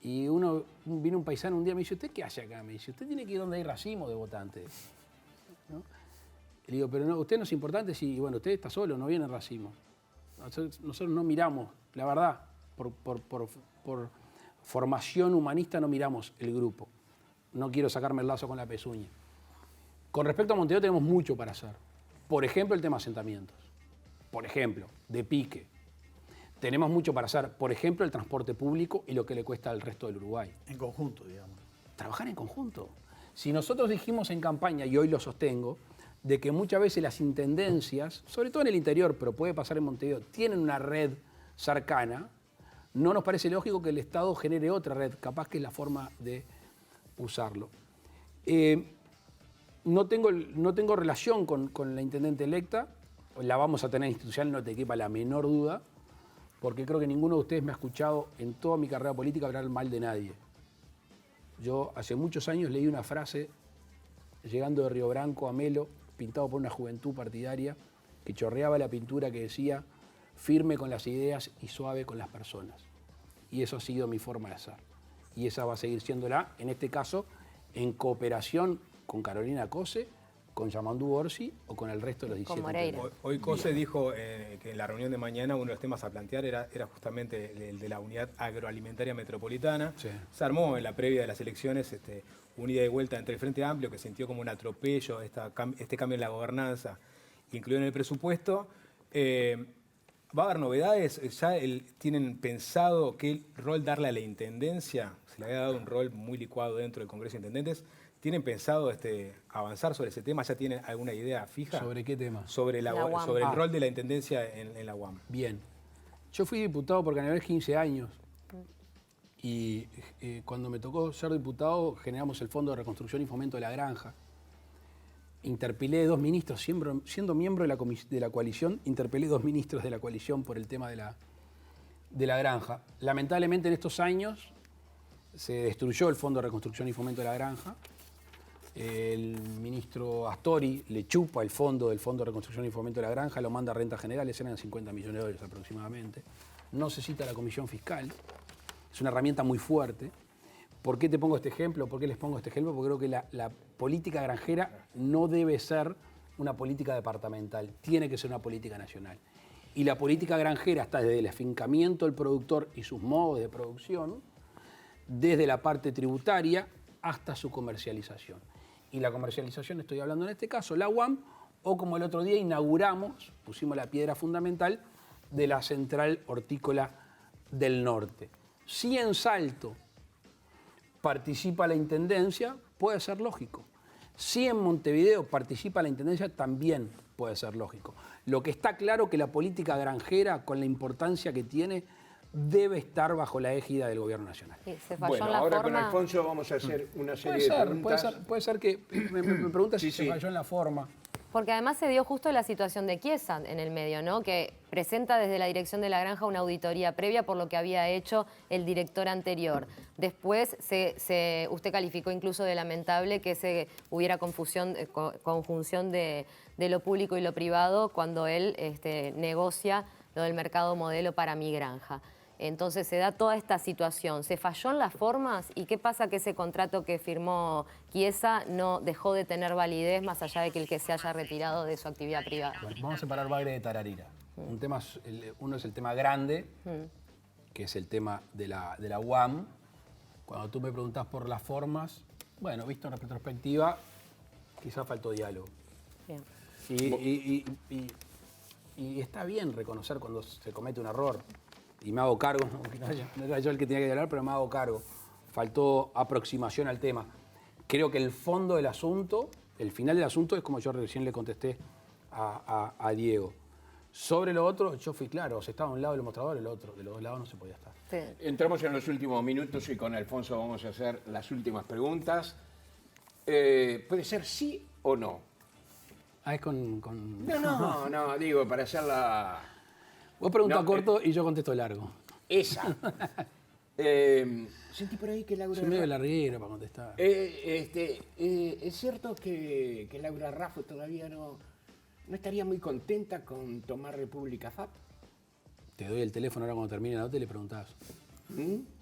Y vino un paisano un día y me dice, ¿usted qué hace acá? Me dice, usted tiene que ir donde hay racimo de votantes. ¿No? Le digo, pero no, usted no es importante si, bueno, usted está solo, no viene en racimo. Nosotros no miramos, la verdad, por formación humanista no miramos el grupo. No quiero sacarme el lazo con la pezuña. Con respecto a Montevideo tenemos mucho para hacer. Por ejemplo, el tema asentamientos. Por ejemplo, de pique. Tenemos mucho para hacer. Por ejemplo, el transporte público y lo que le cuesta al resto del Uruguay. En conjunto, digamos. Trabajar en conjunto. Si nosotros dijimos en campaña, y hoy lo sostengo, de que muchas veces las intendencias, sobre todo en el interior, pero puede pasar en Montevideo, tienen una red cercana, no nos parece lógico que el Estado genere otra red, capaz que es la forma de usarlo. No tengo relación con la intendente electa, la vamos a tener institucional, no te quepa la menor duda, porque creo que ninguno de ustedes me ha escuchado en toda mi carrera política hablar mal de nadie. Yo hace muchos años leí una frase, llegando de Río Branco a Melo, pintado por una juventud partidaria, que chorreaba la pintura que decía, firme con las ideas y suave con las personas. Y eso ha sido mi forma de hacer. Y esa va a seguir siéndola, en este caso, en cooperación con Carolina Cose, con Yamandú Orsi o con el resto de los 17. Con Moreira. Hoy Cose dijo que en la reunión de mañana uno de los temas a plantear era justamente el de la unidad agroalimentaria metropolitana. Sí. Se armó en la previa de las elecciones un ida y vuelta entre el Frente Amplio, que sintió como un atropello este cambio en la gobernanza, incluido en el presupuesto. ¿Va a haber novedades? ¿Ya tienen pensado qué rol darle a la intendencia? Se le había dado un rol muy licuado dentro del Congreso de Intendentes. ¿Tienen pensado avanzar sobre ese tema? ¿Ya tienen alguna idea fija? ¿Sobre qué tema? Sobre La UAM. sobre el rol de la intendencia en la UAM. Bien. Yo fui diputado por Cañaveral 15 años y cuando me tocó ser diputado generamos el Fondo de Reconstrucción y Fomento de la Granja. Interpelé 2 ministros, siendo miembro de la coalición, interpelé 2 ministros de la coalición por el tema de la granja. Lamentablemente en estos años se destruyó el Fondo de Reconstrucción y Fomento de la Granja. El ministro Astori le chupa el fondo del Fondo de Reconstrucción y Fomento de la Granja, lo manda a rentas generales, eran 50 millones de dólares aproximadamente. No se cita la Comisión Fiscal, es una herramienta muy fuerte. ¿Por qué te pongo este ejemplo? ¿Por qué les pongo este ejemplo? Porque creo que la política granjera no debe ser una política departamental, tiene que ser una política nacional. Y la política granjera está desde el afincamiento del productor y sus modos de producción, desde la parte tributaria hasta su comercialización. Y la comercialización, estoy hablando en este caso, la UAM, o como el otro día inauguramos, pusimos la piedra fundamental de la Central Hortícola del Norte. Si en Salto participa la Intendencia, puede ser lógico. Si en Montevideo participa la Intendencia, también puede ser lógico. Lo que está claro que la política granjera, con la importancia que tiene, debe estar bajo la égida del Gobierno Nacional. Sí, se falló Bueno, en la ahora forma. con Alfonso vamos a hacer una serie de preguntas. Puede ser que me preguntas Sí, si se sí. falló en la forma. Porque además se dio justo la situación de Chiesa en el medio, ¿no? Que presenta desde la dirección de la granja una auditoría previa por lo que había hecho el director anterior. Después usted calificó incluso de lamentable que hubiera conjunción de lo público y lo privado cuando él negocia lo del mercado modelo para mi granja. Entonces se da toda esta situación. ¿Se falló en las formas? ¿Y qué pasa que ese contrato que firmó Chiesa no dejó de tener validez más allá de que el que se haya retirado de su actividad privada? Bueno, vamos a separar Bagre de Tararira. Uno es el tema grande, que es el tema de la UAM. Cuando tú me preguntás por las formas, bueno, visto en retrospectiva, quizás faltó diálogo. Bien. Y está bien reconocer cuando se comete un error. Y me hago cargo, no era yo el que tenía que hablar, pero me hago cargo. Faltó aproximación al tema. Creo que el fondo del asunto, el final del asunto es como yo recién le contesté a Diego. Sobre lo otro, yo fui claro, o sea, estaba a un lado del mostrador, el otro, de los dos lados no se podía estar. Sí. Entramos en los últimos minutos y con Alfonso vamos a hacer las últimas preguntas. ¿Puede ser sí o no? Ah, es con... No, digo, para hacerla... Vos preguntás No, corto y yo contesto largo. Esa. Sentí por ahí que Laura... Soy medio larguero para contestar. ¿Es cierto que Laura Raffo todavía no estaría muy contenta con tomar República FAP? Te doy el teléfono ahora cuando termine la nota y le preguntás.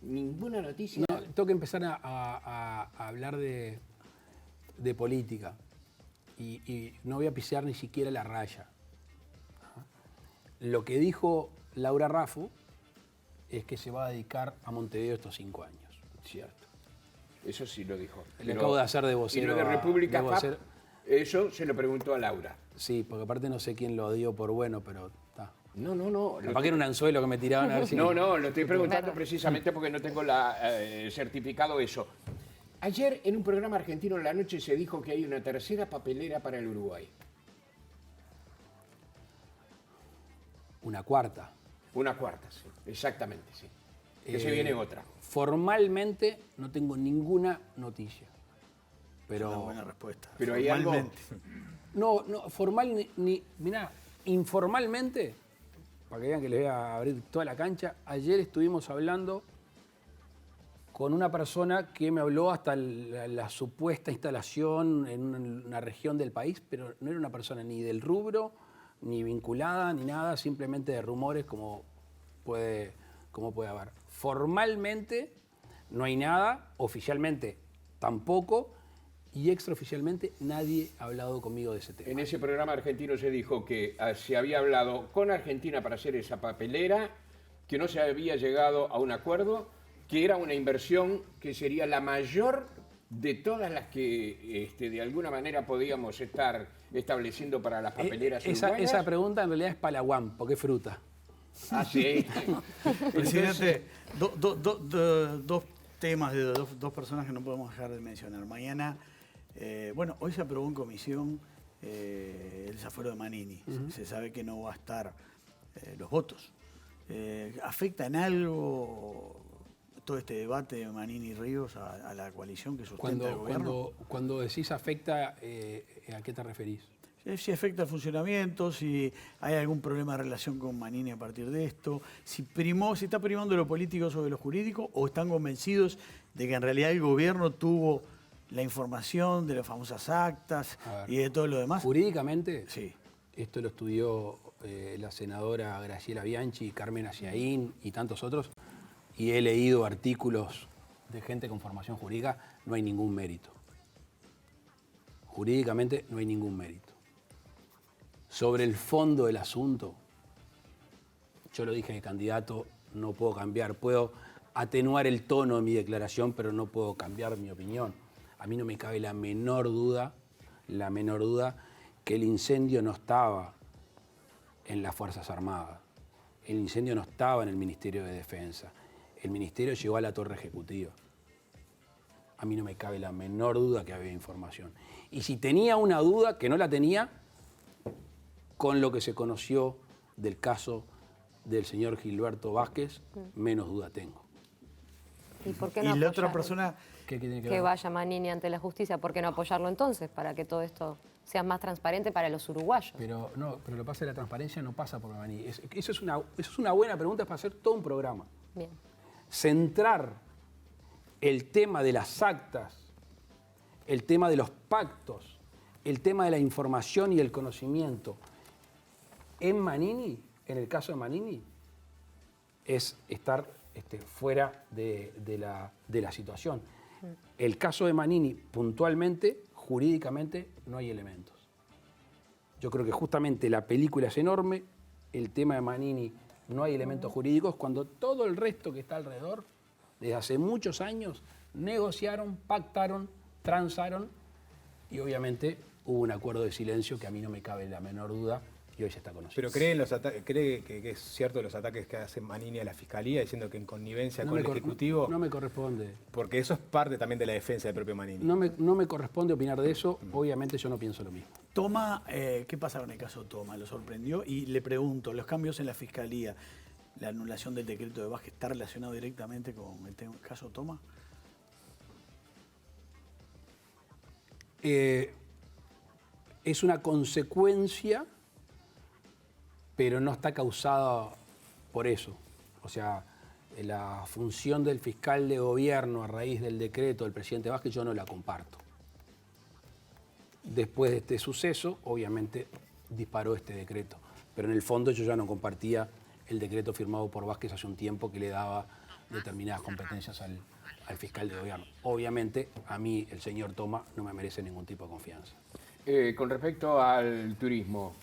¿Ninguna noticia? No, tengo que empezar a hablar de política. Y no voy a pisear ni siquiera la raya. Lo que dijo Laura Raffo es que se va a dedicar a Montevideo estos 5 años. Cierto. Eso sí lo dijo. Le acabo de hacer de vocero. Y lo de República debo FAP, hacer- eso se lo preguntó a Laura. Sí, porque aparte no sé quién lo dio por bueno, pero está. No. Capaz que era un anzuelo que me tiraban a ver si... No, lo estoy preguntando precisamente porque no tengo certificado eso. Ayer en un programa argentino en la noche se dijo que hay una tercera papelera para el Uruguay. Una cuarta. Una cuarta, sí. Exactamente, sí. Que se viene otra. Formalmente no tengo ninguna noticia. Pero... Una buena respuesta. Pero hay algo... Formalmente. No, formal ni mirá, informalmente, para que vean que les voy a abrir toda la cancha, ayer estuvimos hablando con una persona que me habló hasta la supuesta instalación en una región del país, pero no era una persona ni del rubro, ni vinculada, ni nada, simplemente de rumores como puede haber. Formalmente no hay nada, oficialmente tampoco, y extraoficialmente nadie ha hablado conmigo de ese tema. En ese programa argentino se dijo que se había hablado con Argentina para hacer esa papelera, que no se había llegado a un acuerdo, que era una inversión que sería la mayor de todas las que de alguna manera podíamos estar estableciendo para las papeleras uruguayas. Esa pregunta en realidad es para la UAM, porque es fruta. Ah, sí. Presidente, dos temas de dos personas que no podemos dejar de mencionar. Mañana, hoy se aprobó en comisión el desafuero de Manini. Se sabe que no va a estar los votos. ¿Afecta en algo todo este debate de Manini y Ríos a la coalición que sustenta el gobierno? Cuando decís afecta, ¿a qué te referís? Si afecta el funcionamiento, si hay algún problema de relación con Manini a partir de esto, si está primando lo político sobre lo jurídico o están convencidos de que en realidad el gobierno tuvo la información de las famosas actas y de todo lo demás. Jurídicamente, Sí. esto lo estudió la senadora Graciela Bianchi, Carmen Aciaín y tantos otros, y he leído artículos de gente con formación jurídica, no hay ningún mérito. Jurídicamente no hay ningún mérito. Sobre el fondo del asunto, yo lo dije de candidato, no puedo cambiar, puedo atenuar el tono de mi declaración, pero no puedo cambiar mi opinión. A mí no me cabe la menor duda que el incendio no estaba en las Fuerzas Armadas, el incendio no estaba en el Ministerio de Defensa, el Ministerio llegó a la Torre Ejecutiva. A mí no me cabe la menor duda que había información. Y si tenía una duda, que no la tenía, con lo que se conoció del caso del señor Gilberto Vázquez, menos duda tengo. ¿Y por qué no Y la otra apoyarlo? persona, ¿Qué tiene que Que ver? vaya Manini ante la justicia, ¿por qué no apoyarlo entonces para que todo esto sea más transparente para los uruguayos. Pero lo que pasa es que la transparencia no pasa por Mamani. Eso es una buena pregunta para hacer todo un programa. Bien. Centrar el tema de las actas, el tema de los pactos, el tema de la información y el conocimiento en Manini, en el caso de Manini, es estar fuera de la situación. El caso de Manini, puntualmente, jurídicamente, no hay elementos. Yo creo que justamente la película es enorme, el tema de Manini no hay elementos jurídicos, cuando todo el resto que está alrededor, desde hace muchos años, negociaron, pactaron, transaron y obviamente hubo un acuerdo de silencio que a mí no me cabe la menor duda y hoy se está conociendo. ¿Pero cree que es cierto los ataques que hace Manini a la Fiscalía diciendo que en connivencia con el Ejecutivo? No me corresponde. Porque eso es parte también de la defensa del propio Manini. No me corresponde opinar de eso, obviamente yo no pienso lo mismo. Toma, ¿qué pasa con el caso Toma? ¿Lo sorprendió? Y le pregunto, ¿los cambios en la Fiscalía, la anulación del decreto de Vázquez, está relacionado directamente con el caso Toma? Es una consecuencia, pero no está causada por eso. O sea, la función del fiscal de gobierno a raíz del decreto del presidente Vázquez yo no la comparto. Después de este suceso, obviamente, disparó este decreto. Pero en el fondo yo ya no compartía el decreto firmado por Vázquez hace un tiempo que le daba determinadas competencias al fiscal de gobierno. Obviamente, a mí, el señor Toma, no me merece ningún tipo de confianza. Con respecto al turismo,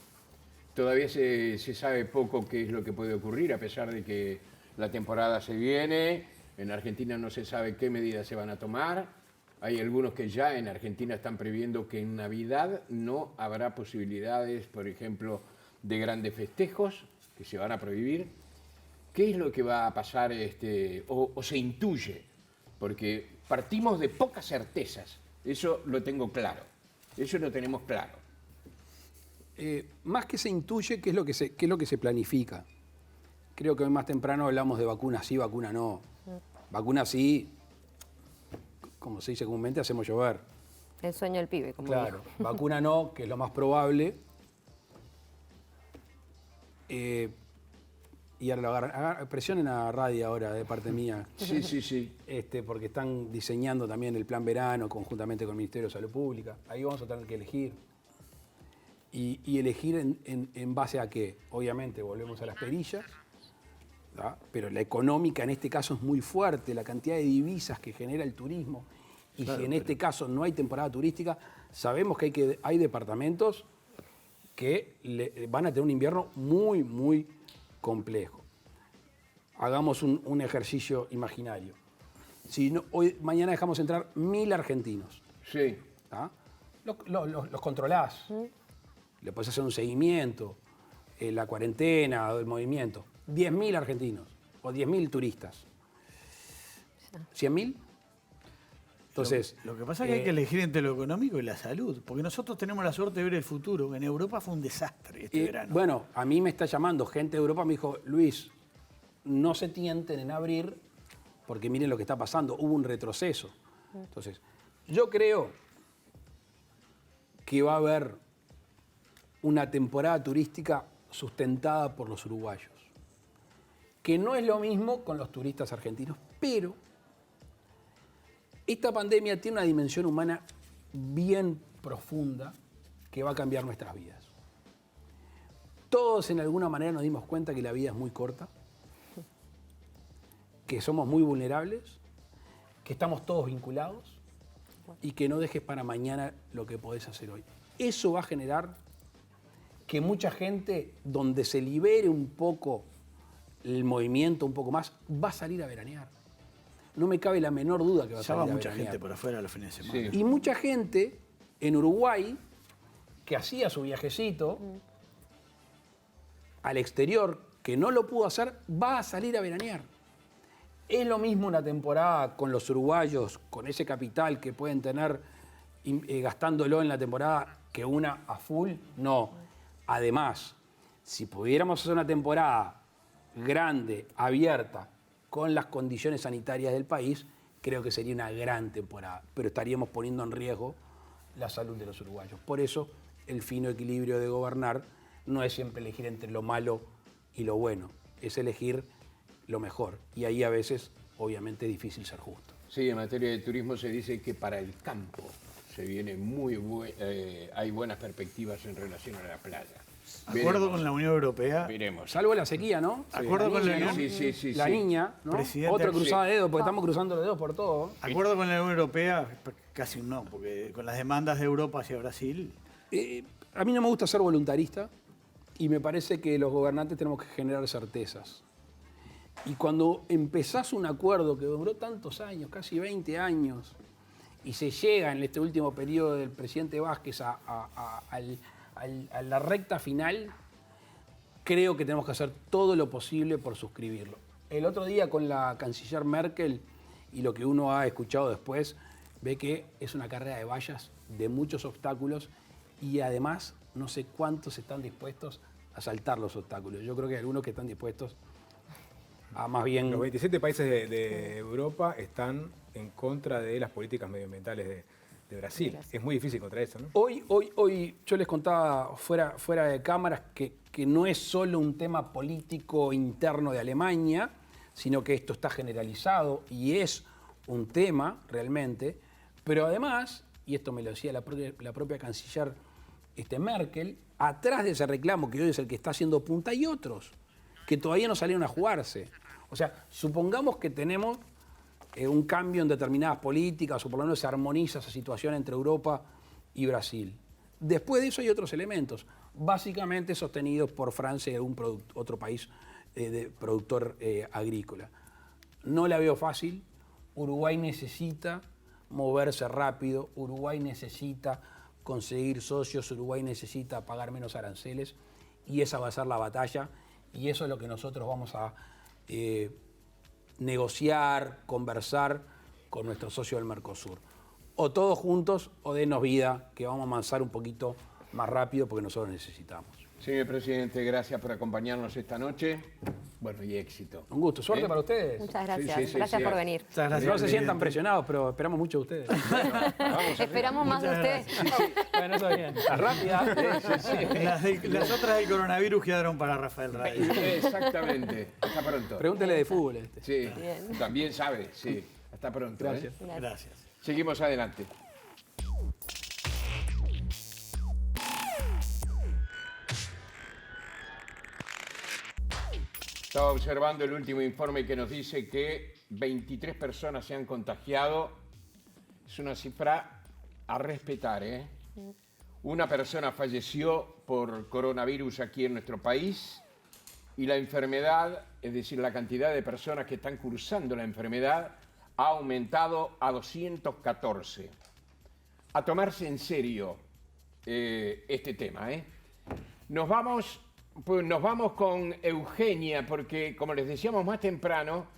todavía se sabe poco qué es lo que puede ocurrir, a pesar de que la temporada se viene. En Argentina no se sabe qué medidas se van a tomar. Hay algunos que ya en Argentina están previendo que en Navidad no habrá posibilidades, por ejemplo, de grandes festejos, que se van a prohibir. ¿Qué es lo que va a pasar o se intuye? Porque partimos de pocas certezas, eso lo tengo claro, eso lo tenemos claro. Más que se intuye, ¿qué es lo que se planifica? Creo que hoy más temprano hablamos de vacuna sí, vacuna no. Vacuna sí, como se dice comúnmente, hacemos llover. El sueño del pibe, como Claro, dijo. vacuna no, que es lo más probable. Y ahora presionen a Radio ahora de parte mía. Sí. Porque están diseñando también el plan verano conjuntamente con el Ministerio de Salud Pública. Ahí vamos a tener que elegir. Y elegir en base a qué. Obviamente volvemos a las perillas, ¿verdad? Pero la económica en este caso es muy fuerte, la cantidad de divisas que genera el turismo. Y claro, si en este caso no hay temporada turística, sabemos que hay departamentos que van a tener un invierno muy, muy complejo. Hagamos un ejercicio imaginario. Si no, mañana dejamos entrar 1000 argentinos. Sí. ¿Ah? Los controlás. Le podés hacer un seguimiento, la cuarentena, el movimiento. 10.000 argentinos o 10.000 turistas. ¿100.000? Entonces, lo que pasa es que hay que elegir entre lo económico y la salud, porque nosotros tenemos la suerte de ver el futuro. En Europa fue un desastre este verano. Bueno, a mí me está llamando gente de Europa, me dijo, Luis, no se tienten en abrir, porque miren lo que está pasando, hubo un retroceso. Entonces, yo creo que va a haber una temporada turística sustentada por los uruguayos, que no es lo mismo con los turistas argentinos, pero esta pandemia tiene una dimensión humana bien profunda que va a cambiar nuestras vidas. Todos en alguna manera nos dimos cuenta que la vida es muy corta, que somos muy vulnerables, que estamos todos vinculados y que no dejes para mañana lo que podés hacer hoy. Eso va a generar que mucha gente, donde se libere un poco el movimiento, un poco más, va a salir a veranear. No me cabe la menor duda que va a salir a veranear. Ya va mucha gente por afuera los fines de semana. Sí. Y mucha gente en Uruguay que hacía su viajecito al exterior, que no lo pudo hacer, va a salir a veranear. Es lo mismo una temporada con los uruguayos, con ese capital que pueden tener gastándolo en la temporada, que una a full, no. Además, si pudiéramos hacer una temporada grande, abierta, con las condiciones sanitarias del país, creo que sería una gran temporada, pero estaríamos poniendo en riesgo la salud de los uruguayos. Por eso el fino equilibrio de gobernar no es siempre elegir entre lo malo y lo bueno, es elegir lo mejor. Y ahí a veces, obviamente, es difícil ser justo. Sí, en materia de turismo se dice que para el campo se viene hay buenas perspectivas en relación a la playa. Acuerdo con la Unión Europea. Veremos. Salvo la sequía, ¿no? Acuerdo con la Unión. La niña, ¿no? Presidente, Otro cruzado de dedos, porque No. estamos cruzando los dedos por todo. Acuerdo con la Unión Europea, casi un no, porque con las demandas de Europa hacia Brasil. A mí no me gusta ser voluntarista y me parece que los gobernantes tenemos que generar certezas. Y cuando empezás un acuerdo que duró tantos años, casi 20 años, y se llega en este último periodo del presidente Vázquez a la recta final, creo que tenemos que hacer todo lo posible por suscribirlo. El otro día con la canciller Merkel y lo que uno ha escuchado después, ve que es una carrera de vallas, de muchos obstáculos, y además no sé cuántos están dispuestos a saltar los obstáculos. Yo creo que hay algunos que están dispuestos a más bien... Los 27 países de Europa están en contra de las políticas medioambientales de Brasil. Es muy difícil contra eso, ¿no? Hoy yo les contaba fuera de cámaras que no es solo un tema político interno de Alemania, sino que esto está generalizado y es un tema realmente, pero además, y esto me lo decía la propia canciller Merkel, atrás de ese reclamo que hoy es el que está haciendo punta, hay otros que todavía no salieron a jugarse. O sea, supongamos que tenemos un cambio en determinadas políticas, o por lo menos se armoniza esa situación entre Europa y Brasil. Después de eso hay otros elementos, básicamente sostenidos por Francia y algún otro país productor agrícola. No la veo fácil. Uruguay necesita moverse rápido, Uruguay necesita conseguir socios, Uruguay necesita pagar menos aranceles, y esa va a ser la batalla, y eso es lo que nosotros vamos a negociar, conversar con nuestro socio del Mercosur. O todos juntos o denos vida, que vamos a avanzar un poquito más rápido porque nosotros necesitamos. Señor presidente, gracias por acompañarnos esta noche. Bueno, y éxito. Un gusto. Suerte para ustedes. Muchas gracias. Sí, sí, Gracias sí. por venir. Muchas gracias. No se sientan presionados, pero esperamos mucho de ustedes. Esperamos más de ustedes. Bueno, eso bien. La rápida. Las otras del coronavirus quedaron para Rafael Reyes. Exactamente. Hasta pronto. Pregúntele de fútbol. Sí, Bien. también sabe, sí. Hasta pronto. Gracias. Gracias. Seguimos adelante. Estaba observando el último informe que nos dice que 23 personas se han contagiado. Es una cifra a respetar, ¿eh? Una persona falleció por coronavirus aquí en nuestro país y la enfermedad, es decir, la cantidad de personas que están cursando la enfermedad, ha aumentado a 214. A tomarse en serio este tema, ¿eh? Nos vamos con Eugenia, porque como les decíamos más temprano,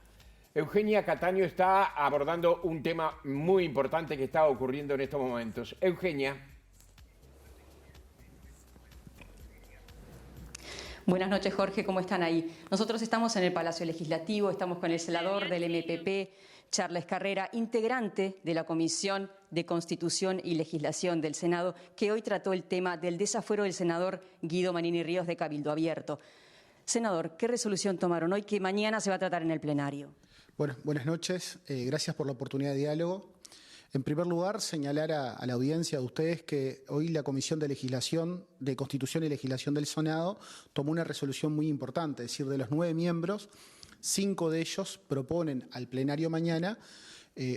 Eugenia Cataño está abordando un tema muy importante que está ocurriendo en estos momentos. Eugenia. Buenas noches, Jorge, ¿cómo están ahí? Nosotros estamos en el Palacio Legislativo, estamos con el senador del MPP, Charles Carrera, integrante de la Comisión de Constitución y Legislación del Senado, que hoy trató el tema del desafuero del senador Guido Manini Ríos de Cabildo Abierto. Senador, ¿qué resolución tomaron hoy que mañana se va a tratar en el plenario? Bueno, buenas noches. Gracias por la oportunidad de diálogo. En primer lugar, señalar a la audiencia de ustedes que hoy la Comisión de Legislación, de Constitución y Legislación del Senado tomó una resolución muy importante, es decir, de los 9 miembros, 5 de ellos proponen al plenario mañana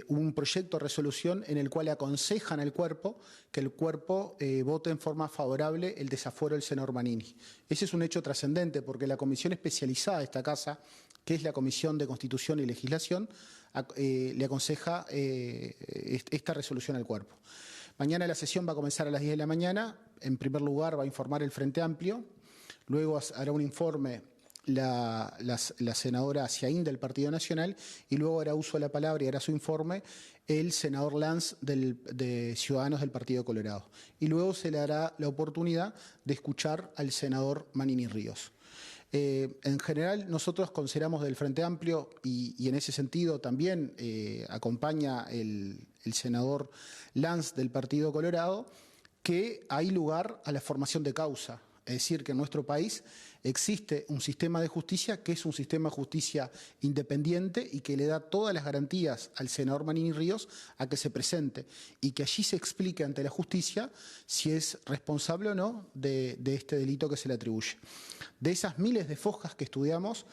un proyecto de resolución en el cual aconsejan al cuerpo que el cuerpo vote en forma favorable el desafuero del senador Manini. Ese es un hecho trascendente porque la comisión especializada de esta casa, que es la Comisión de Constitución y Legislación, le aconseja esta resolución al cuerpo. Mañana la sesión va a comenzar a las 10 de la mañana. En primer lugar va a informar el Frente Amplio, luego hará un informe la senadora Ciaín del Partido Nacional y luego hará uso de la palabra y hará su informe el senador Lanz de Ciudadanos del Partido Colorado. Y luego se le dará la oportunidad de escuchar al senador Manini Ríos. En general, nosotros consideramos del Frente Amplio, y en ese sentido también acompaña el senador Lanz del Partido Colorado, que hay lugar a la formación de causa. Es decir, que en nuestro país existe un sistema de justicia que es un sistema de justicia independiente y que le da todas las garantías al senador Manini Ríos a que se presente y que allí se explique ante la justicia si es responsable o no de este delito que se le atribuye. De esas miles de fojas que estudiamos,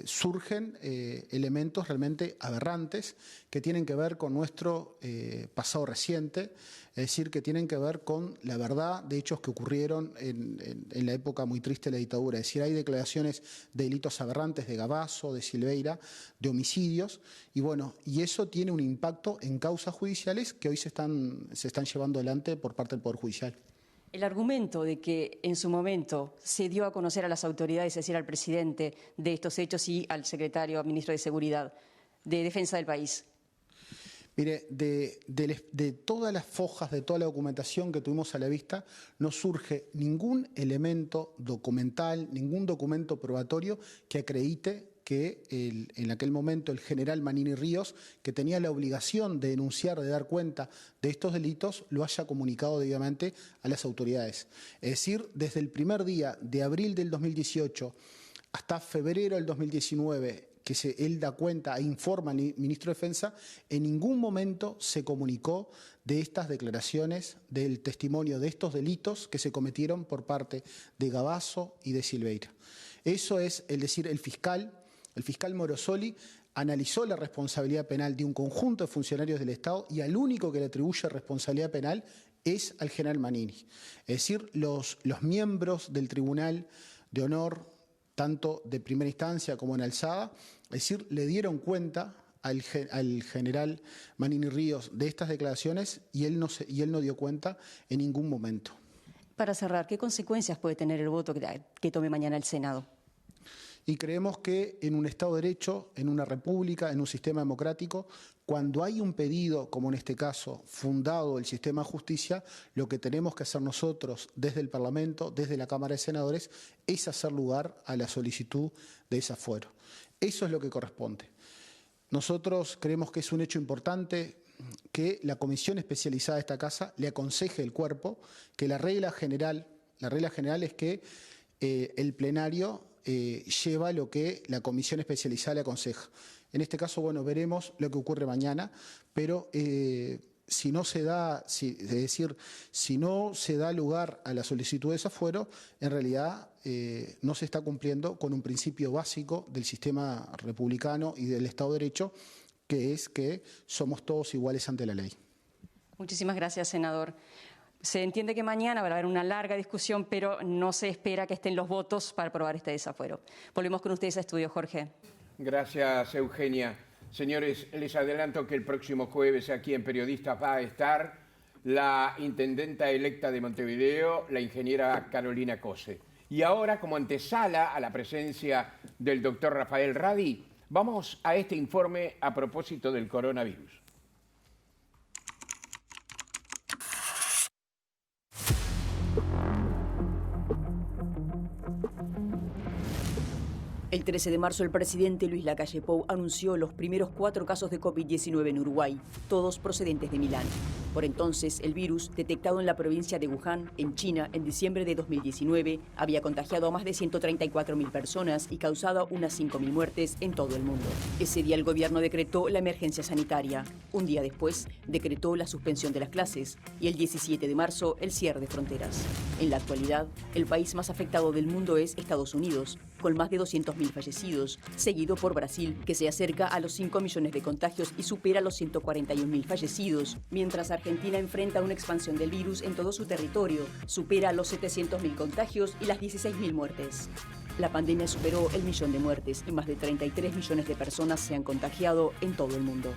surgen elementos realmente aberrantes que tienen que ver con nuestro pasado reciente, es decir, que tienen que ver con la verdad de hechos que ocurrieron en la época muy triste de la dictadura. Es decir, hay declaraciones de delitos aberrantes de Gavazo, de Silveira, de homicidios, y eso tiene un impacto en causas judiciales que hoy se están llevando adelante por parte del Poder Judicial. El argumento de que en su momento se dio a conocer a las autoridades, es decir, al presidente de estos hechos y al secretario, ministro de Seguridad, de Defensa del país. Mire, de todas las fojas, de toda la documentación que tuvimos a la vista, no surge ningún elemento documental, ningún documento probatorio que acredite que en aquel momento el general Manini Ríos, que tenía la obligación de denunciar, de dar cuenta de estos delitos, lo haya comunicado debidamente a las autoridades. Es decir, desde el primer día de abril del 2018 hasta febrero del 2019, que él da cuenta e informa al ministro de Defensa, en ningún momento se comunicó de estas declaraciones, del testimonio de estos delitos que se cometieron por parte de Gavazo y de Silveira. Eso es, el fiscal Morosoli analizó la responsabilidad penal de un conjunto de funcionarios del Estado y al único que le atribuye responsabilidad penal es al general Manini. Es decir, los miembros del Tribunal de Honor, tanto de primera instancia como en alzada, es decir, le dieron cuenta al general Manini Ríos de estas declaraciones y él no dio cuenta en ningún momento. Para cerrar, ¿qué consecuencias puede tener el voto que tome mañana el Senado? Y creemos que en un Estado de Derecho, en una república, en un sistema democrático, cuando hay un pedido, como en este caso, fundado el sistema de justicia, lo que tenemos que hacer nosotros desde el Parlamento, desde la Cámara de Senadores, es hacer lugar a la solicitud de desafuero. Eso es lo que corresponde. Nosotros creemos que es un hecho importante que la comisión especializada de esta casa le aconseje al cuerpo que la regla general es que el plenario lleva lo que la comisión especializada le aconseja. En este caso, veremos lo que ocurre mañana, pero si no se da lugar a la solicitud de desafuero, en realidad no se está cumpliendo con un principio básico del sistema republicano y del Estado de Derecho, que es que somos todos iguales ante la ley. Muchísimas gracias, senador. Se entiende que mañana va a haber una larga discusión, pero no se espera que estén los votos para aprobar este desafuero. Volvemos con ustedes a estudio, Jorge. Gracias, Eugenia. Señores, les adelanto que el próximo jueves aquí en Periodistas va a estar la intendenta electa de Montevideo, la ingeniera Carolina Cose. Y ahora, como antesala a la presencia del doctor Rafael Radi, vamos a este informe a propósito del coronavirus. El 13 de marzo, el presidente Luis Lacalle Pou anunció los primeros 4 casos de COVID-19 en Uruguay, todos procedentes de Milán. Por entonces, el virus, detectado en la provincia de Wuhan, en China, en diciembre de 2019, había contagiado a más de 134.000 personas y causado unas 5.000 muertes en todo el mundo. Ese día el gobierno decretó la emergencia sanitaria. Un día después, decretó la suspensión de las clases y el 17 de marzo, el cierre de fronteras. En la actualidad, el país más afectado del mundo es Estados Unidos, con más de 200.000 fallecidos, seguido por Brasil, que se acerca a los 5 millones de contagios y supera los 141.000 fallecidos, mientras Argentina enfrenta una expansión del virus en todo su territorio, supera los 700.000 contagios y las 16.000 muertes. La pandemia superó el 1.000.000 de muertes y más de 33 millones de personas se han contagiado en todo el mundo.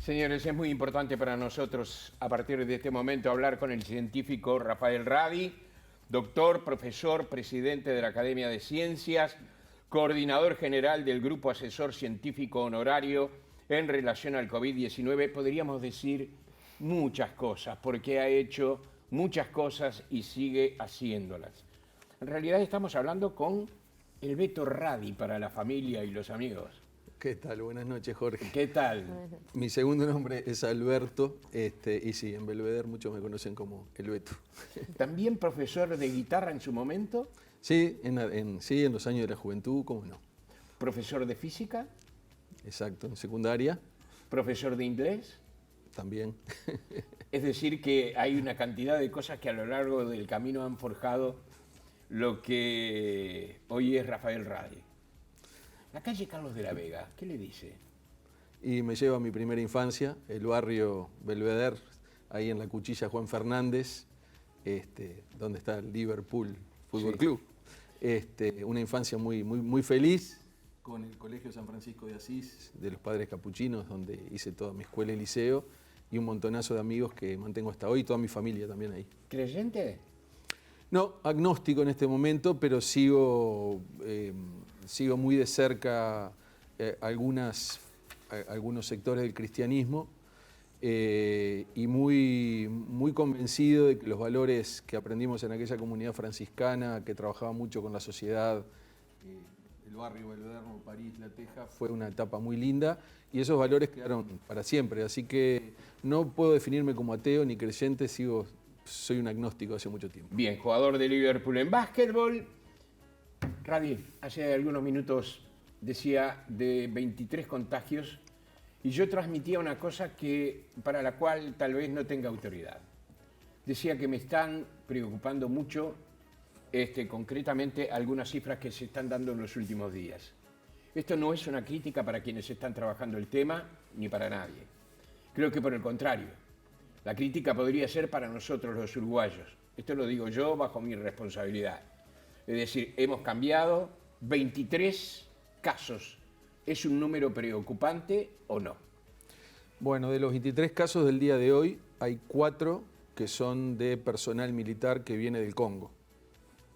Señores, es muy importante para nosotros a partir de este momento hablar con el científico Rafael Radi, doctor, profesor, presidente de la Academia de Ciencias, coordinador general del Grupo Asesor Científico Honorario en relación al COVID-19. Podríamos decir muchas cosas, porque ha hecho muchas cosas y sigue haciéndolas. En realidad estamos hablando con El Beto Radi para la familia y los amigos. ¿Qué tal? Buenas noches, Jorge. ¿Qué tal? Mi segundo nombre es Alberto, y sí, en Belvedere muchos me conocen como el Beto. ¿También profesor de guitarra en su momento? Sí, en los años de la juventud, ¿cómo no? ¿Profesor de física? Exacto, en secundaria ¿Profesor de inglés? también. Es decir, que hay una cantidad de cosas que a lo largo del camino han forjado lo que hoy es Rafael Radi. La calle Carlos de la Vega, ¿qué le dice? Y me lleva a mi primera infancia, el barrio Belvedere, ahí en la Cuchilla Juan Fernández, donde está el Liverpool Fútbol Sí. Club. Una infancia muy feliz, con el Colegio San Francisco de Asís, de los Padres Capuchinos, donde hice toda mi escuela y liceo, y un montonazo de amigos que mantengo hasta hoy, y toda mi familia también ahí. ¿Creyente? No, agnóstico en este momento, pero sigo muy de cerca algunos sectores del cristianismo, y muy convencido de que los valores que aprendimos en aquella comunidad franciscana, que trabajaba mucho con la sociedad, el barrio Belvedere, París, La Teja, fue una etapa muy linda, y esos valores quedaron para siempre. Así que no puedo definirme como ateo ni creyente, soy un agnóstico hace mucho tiempo. Bien, jugador de Liverpool en básquetbol. Radi, hace algunos minutos decía de 23 contagios y yo transmitía una cosa para la cual tal vez no tenga autoridad. Decía que me están preocupando mucho concretamente algunas cifras que se están dando en los últimos días. Esto no es una crítica para quienes están trabajando el tema ni para nadie. Creo que por el contrario. La crítica podría ser para nosotros los uruguayos. Esto lo digo yo bajo mi responsabilidad. Es decir, hemos cambiado 23 casos. ¿Es un número preocupante o no? Bueno, de los 23 casos del día de hoy, hay 4 que son de personal militar que viene del Congo.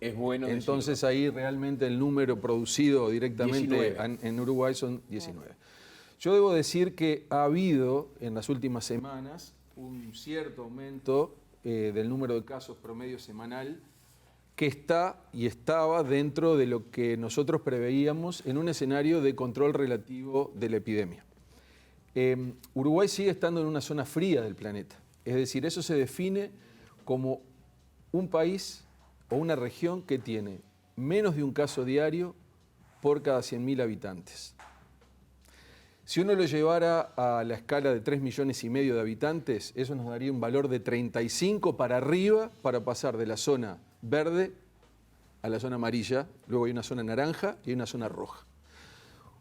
Es bueno decirlo. Entonces ahí realmente el número producido directamente 19. en Uruguay son 19. Yo debo decir que ha habido en las últimas semanas un cierto aumento del número de casos promedio semanal que está y estaba dentro de lo que nosotros preveíamos en un escenario de control relativo de la epidemia. Uruguay sigue estando en una zona fría del planeta, es decir, eso se define como un país o una región que tiene menos de un caso diario por cada 100.000 habitantes. Si uno lo llevara a la escala de 3,5 millones de habitantes, eso nos daría un valor de 35 para arriba para pasar de la zona verde a la zona amarilla, luego hay una zona naranja y hay una zona roja.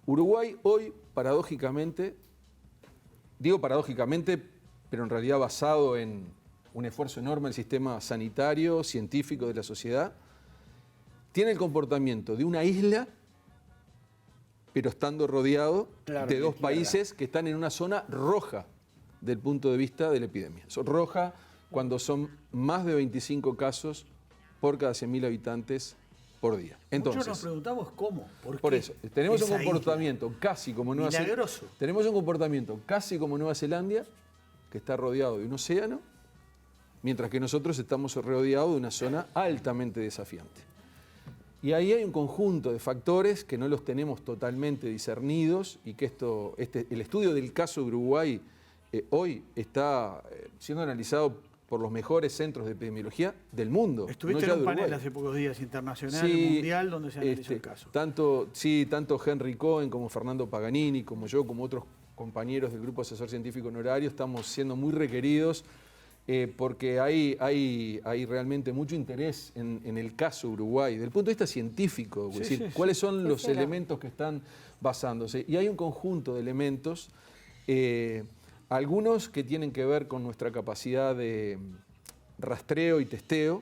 Uruguay hoy, paradójicamente, digo paradójicamente, pero en realidad basado en un esfuerzo enorme del sistema sanitario, científico de la sociedad, tiene el comportamiento de una isla, pero estando rodeado de dos países que están en una zona roja del punto de vista de la epidemia. Son roja cuando son más de 25 casos por cada 100.000 habitantes por día. Entonces, muchos nos preguntamos cómo, por eso, tenemos un comportamiento casi como Nueva Zelanda. Milagroso. Tenemos un comportamiento casi como Nueva Zelanda, que está rodeado de un océano, mientras que nosotros estamos rodeados de una zona altamente desafiante. Y ahí hay un conjunto de factores que no los tenemos totalmente discernidos y que el estudio del caso de Uruguay hoy está siendo analizado por los mejores centros de epidemiología del mundo. Estuviste no en un panel Uruguay. hace pocos días internacional, Sí, mundial, donde se analizó el caso. Tanto Henry Cohen como Fernando Paganini, como yo, como otros compañeros del Grupo Asesor Científico Honorario, estamos siendo muy requeridos porque hay realmente mucho interés en el caso Uruguay, desde el punto de vista científico, es decir, cuáles son los elementos que están basándose. Y hay un conjunto de elementos, algunos que tienen que ver con nuestra capacidad de rastreo y testeo,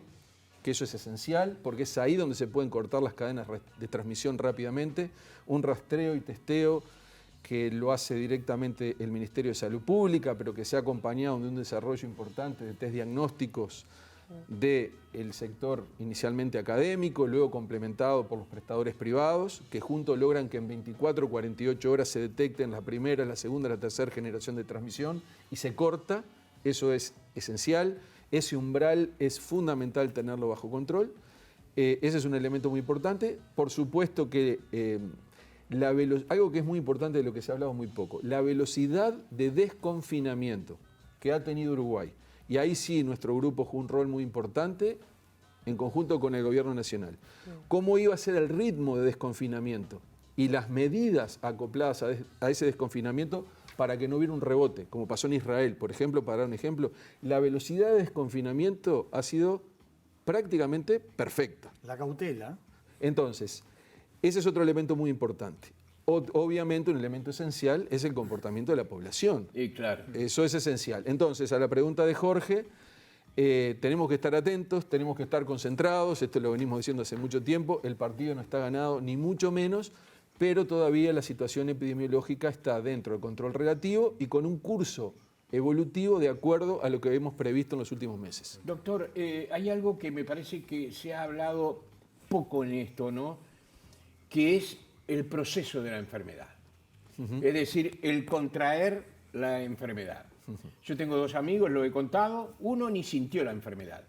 que eso es esencial, porque es ahí donde se pueden cortar las cadenas de transmisión rápidamente, un rastreo y testeo que lo hace directamente el Ministerio de Salud Pública, pero que se ha acompañado de un desarrollo importante de test diagnósticos del sector inicialmente académico, luego complementado por los prestadores privados, que juntos logran que en 24 o 48 horas se detecten la primera, la segunda, la tercera generación de transmisión y se corta. Eso es esencial. Ese umbral es fundamental tenerlo bajo control. Ese es un elemento muy importante. Por supuesto que algo que es muy importante de lo que se ha hablado muy poco, la velocidad de desconfinamiento que ha tenido Uruguay. Y ahí sí nuestro grupo jugó un rol muy importante en conjunto con el gobierno nacional. ¿Cómo iba a ser el ritmo de desconfinamiento y las medidas acopladas a ese desconfinamiento para que no hubiera un rebote, como pasó en Israel, por ejemplo, para dar un ejemplo? La velocidad de desconfinamiento ha sido prácticamente perfecta. La cautela. Entonces, ese es otro elemento muy importante. Obviamente un elemento esencial es el comportamiento de la población. Y claro. Eso es esencial. Entonces, a la pregunta de Jorge, tenemos que estar atentos, tenemos que estar concentrados, esto lo venimos diciendo hace mucho tiempo, el partido no está ganado ni mucho menos, pero todavía la situación epidemiológica está dentro del control relativo y con un curso evolutivo de acuerdo a lo que hemos previsto en los últimos meses. Doctor, hay algo que me parece que se ha hablado poco en esto, ¿no? Que es el proceso de la enfermedad. Es decir, el contraer la enfermedad. Yo tengo 2 amigos, lo he contado, uno ni sintió la enfermedad.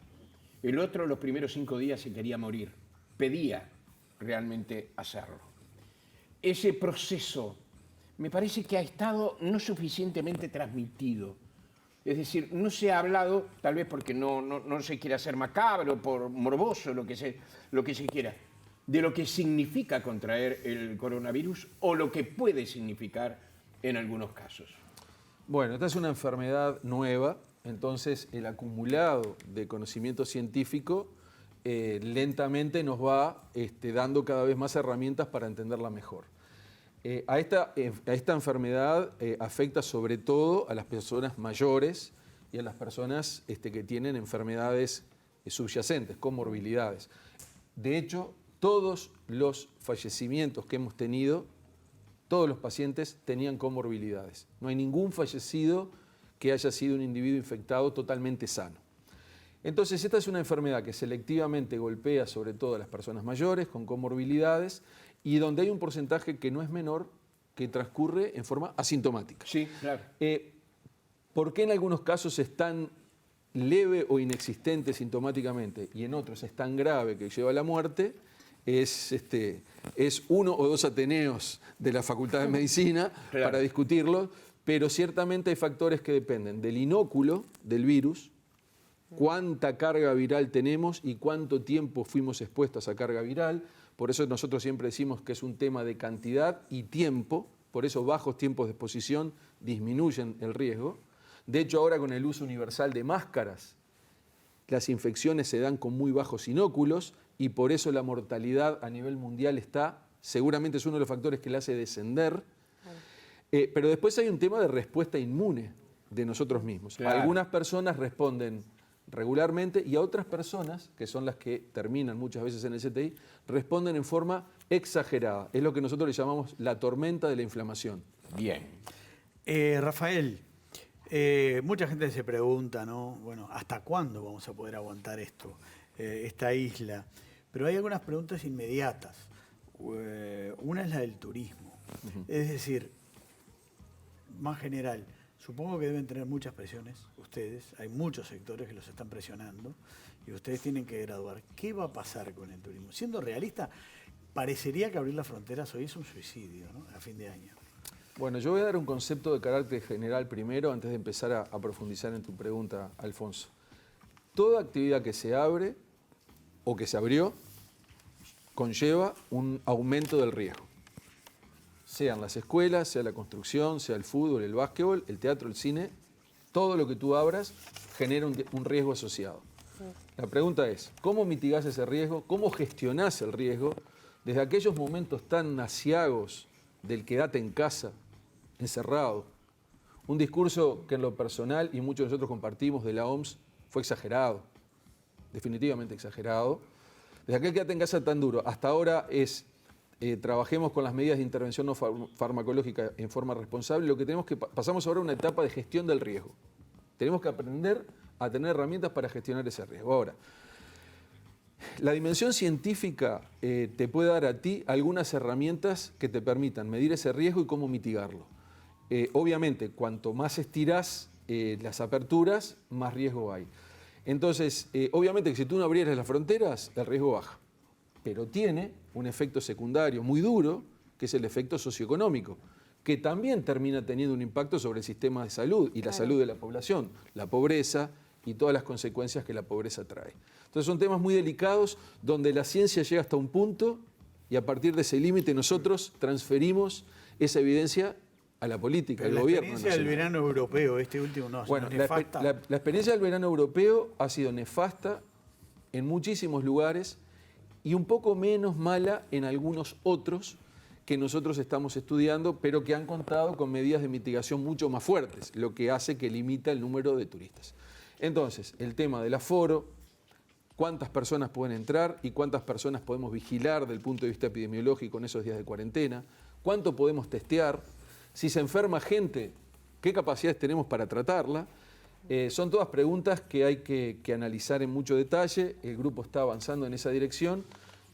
El otro los primeros 5 días se quería morir, pedía realmente hacerlo. Ese proceso me parece que ha estado no suficientemente transmitido. Es decir, no se ha hablado, tal vez porque no se quiere hacer macabro, por morboso, lo que se quiera, de lo que significa contraer el coronavirus o lo que puede significar en algunos casos. Bueno, esta es una enfermedad nueva, entonces el acumulado de conocimiento científico lentamente nos va dando cada vez más herramientas para entenderla mejor. A esta enfermedad afecta sobre todo a las personas mayores y a las personas que tienen enfermedades subyacentes, comorbilidades. De hecho, todos los fallecimientos que hemos tenido, todos los pacientes tenían comorbilidades. No hay ningún fallecido que haya sido un individuo infectado totalmente sano. Entonces, esta es una enfermedad que selectivamente golpea sobre todo a las personas mayores con comorbilidades y donde hay un porcentaje que no es menor que transcurre en forma asintomática. Sí, claro. ¿Por qué en algunos casos es tan leve o inexistente sintomáticamente y en otros es tan grave que lleva a la muerte? Es 1 o 2 ateneos de la Facultad de Medicina para discutirlo, pero ciertamente hay factores que dependen del inóculo del virus, cuánta carga viral tenemos y cuánto tiempo fuimos expuestos a esa carga viral. Por eso nosotros siempre decimos que es un tema de cantidad y tiempo, por eso bajos tiempos de exposición disminuyen el riesgo. De hecho, ahora con el uso universal de máscaras, las infecciones se dan con muy bajos inóculos y por eso la mortalidad a nivel mundial seguramente es uno de los factores que la hace descender. Pero después hay un tema de respuesta inmune de nosotros mismos. Claro. Algunas personas responden regularmente y a otras personas, que son las que terminan muchas veces en el CTI, responden en forma exagerada. Es lo que nosotros le llamamos la tormenta de la inflamación. Bien. Rafael, mucha gente se pregunta, ¿no? Bueno, ¿hasta cuándo vamos a poder aguantar esto, esta isla? Pero hay algunas preguntas inmediatas. Una es la del turismo. Es decir, más general, supongo que deben tener muchas presiones ustedes, hay muchos sectores que los están presionando y ustedes tienen que graduar. ¿Qué va a pasar con el turismo? Siendo realista, parecería que abrir las fronteras hoy es un suicidio, ¿no? A fin de año. Bueno, yo voy a dar un concepto de carácter general primero, antes de empezar a profundizar en tu pregunta, Alfonso. Toda actividad que se abre o que se abrió conlleva un aumento del riesgo. Sean las escuelas, sea la construcción, sea el fútbol, el básquetbol, el teatro, el cine, todo lo que tú abras genera un riesgo asociado. La pregunta es, ¿cómo mitigás ese riesgo? ¿Cómo gestionás el riesgo desde aquellos momentos tan aciagos del quédate en casa, encerrado? Un discurso que en lo personal, y muchos de nosotros compartimos, de la OMS, fue exagerado, definitivamente exagerado. Desde aquel quédate en casa tan duro, hasta ahora es trabajemos con las medidas de intervención no farmacológica en forma responsable. Lo que tenemos que pasamos ahora a una etapa de gestión del riesgo. Tenemos que aprender a tener herramientas para gestionar ese riesgo. Ahora, la dimensión científica te puede dar a ti algunas herramientas que te permitan medir ese riesgo y cómo mitigarlo. Obviamente, cuanto más estirás las aperturas, más riesgo hay. Entonces, obviamente que si tú no abrieras las fronteras, el riesgo baja. pero tiene un efecto secundario muy duro, que es el efecto socioeconómico, que también termina teniendo un impacto sobre el sistema de salud y la salud de la población, la pobreza y todas las consecuencias que la pobreza trae. Entonces son temas muy delicados donde la ciencia llega hasta un punto y a partir de ese límite nosotros transferimos esa evidencia a la política, al gobierno. La experiencia del verano europeo, este último, Bueno, nefasta. la experiencia del verano europeo ha sido nefasta en muchísimos lugares y un poco menos mala en algunos otros que nosotros estamos estudiando, pero que han contado con medidas de mitigación mucho más fuertes, lo que hace que limita el número de turistas. Entonces, el tema del aforo, cuántas personas pueden entrar y cuántas personas podemos vigilar desde el punto de vista epidemiológico en esos días de cuarentena, cuánto podemos testear, si se enferma gente, qué capacidades tenemos para tratarla. Son todas preguntas que hay que analizar en mucho detalle. El grupo está avanzando en esa dirección.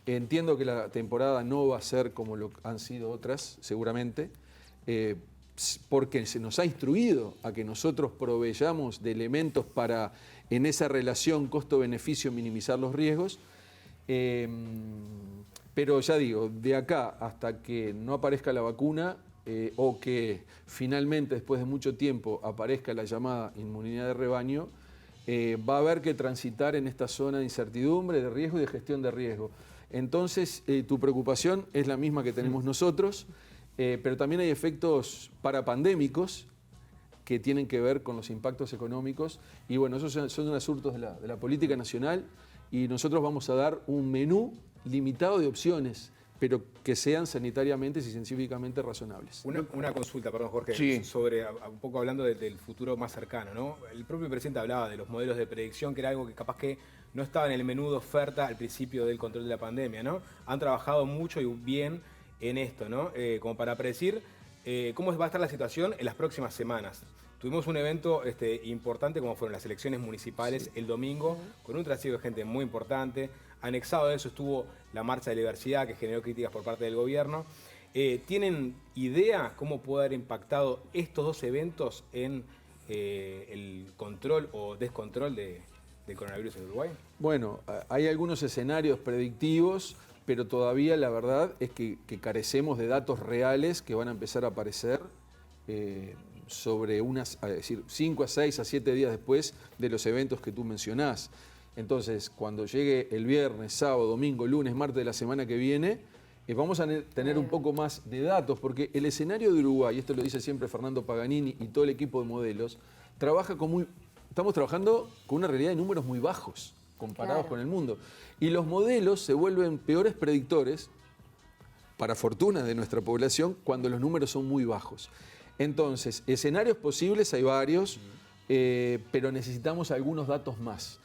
Entiendo que la temporada no va a ser como lo han sido otras, seguramente, porque se nos ha instruido a que nosotros proveyamos de elementos para, en esa relación costo-beneficio, minimizar los riesgos. Pero ya digo, de acá hasta que no aparezca la vacuna o que finalmente después de mucho tiempo aparezca la llamada inmunidad de rebaño, va a haber que transitar en esta zona de incertidumbre, de riesgo y de gestión de riesgo. Entonces, tu preocupación es la misma que tenemos nosotros, pero también hay efectos parapandémicos que tienen que ver con los impactos económicos y bueno, esos son asuntos de la política nacional y nosotros vamos a dar un menú limitado de opciones, pero que sean sanitariamente y científicamente razonables. Una consulta, perdón, Jorge, Sí. sobre un poco hablando del futuro más cercano, ¿no? El propio presidente hablaba de los modelos de predicción, que era algo que capaz que no estaba en el menú de oferta al principio del control de la pandemia, ¿no? Han trabajado mucho y bien en esto, ¿no? Como para predecir cómo va a estar la situación en las próximas semanas. Tuvimos un evento importante como fueron las elecciones municipales el domingo, con un trasiego de gente muy importante. Anexado a eso estuvo la marcha de diversidad que generó críticas por parte del gobierno. ¿Tienen idea cómo puede haber impactado estos dos eventos en el control o descontrol del coronavirus en Uruguay? Bueno, hay algunos escenarios predictivos, pero todavía la verdad es que carecemos de datos reales que van a empezar a aparecer sobre es decir, 5 a 6 a 7 días después de los eventos que tú mencionás. Entonces, cuando llegue el viernes, sábado, domingo, lunes, martes de la semana que viene, vamos a tener un poco más de datos, porque el escenario de Uruguay, y esto lo dice siempre Fernando Paganini y todo el equipo de modelos, estamos trabajando con una realidad de números muy bajos comparados con el mundo. Y los modelos se vuelven peores predictores, para fortuna de nuestra población, cuando los números son muy bajos. Entonces, escenarios posibles hay varios, pero necesitamos algunos datos más.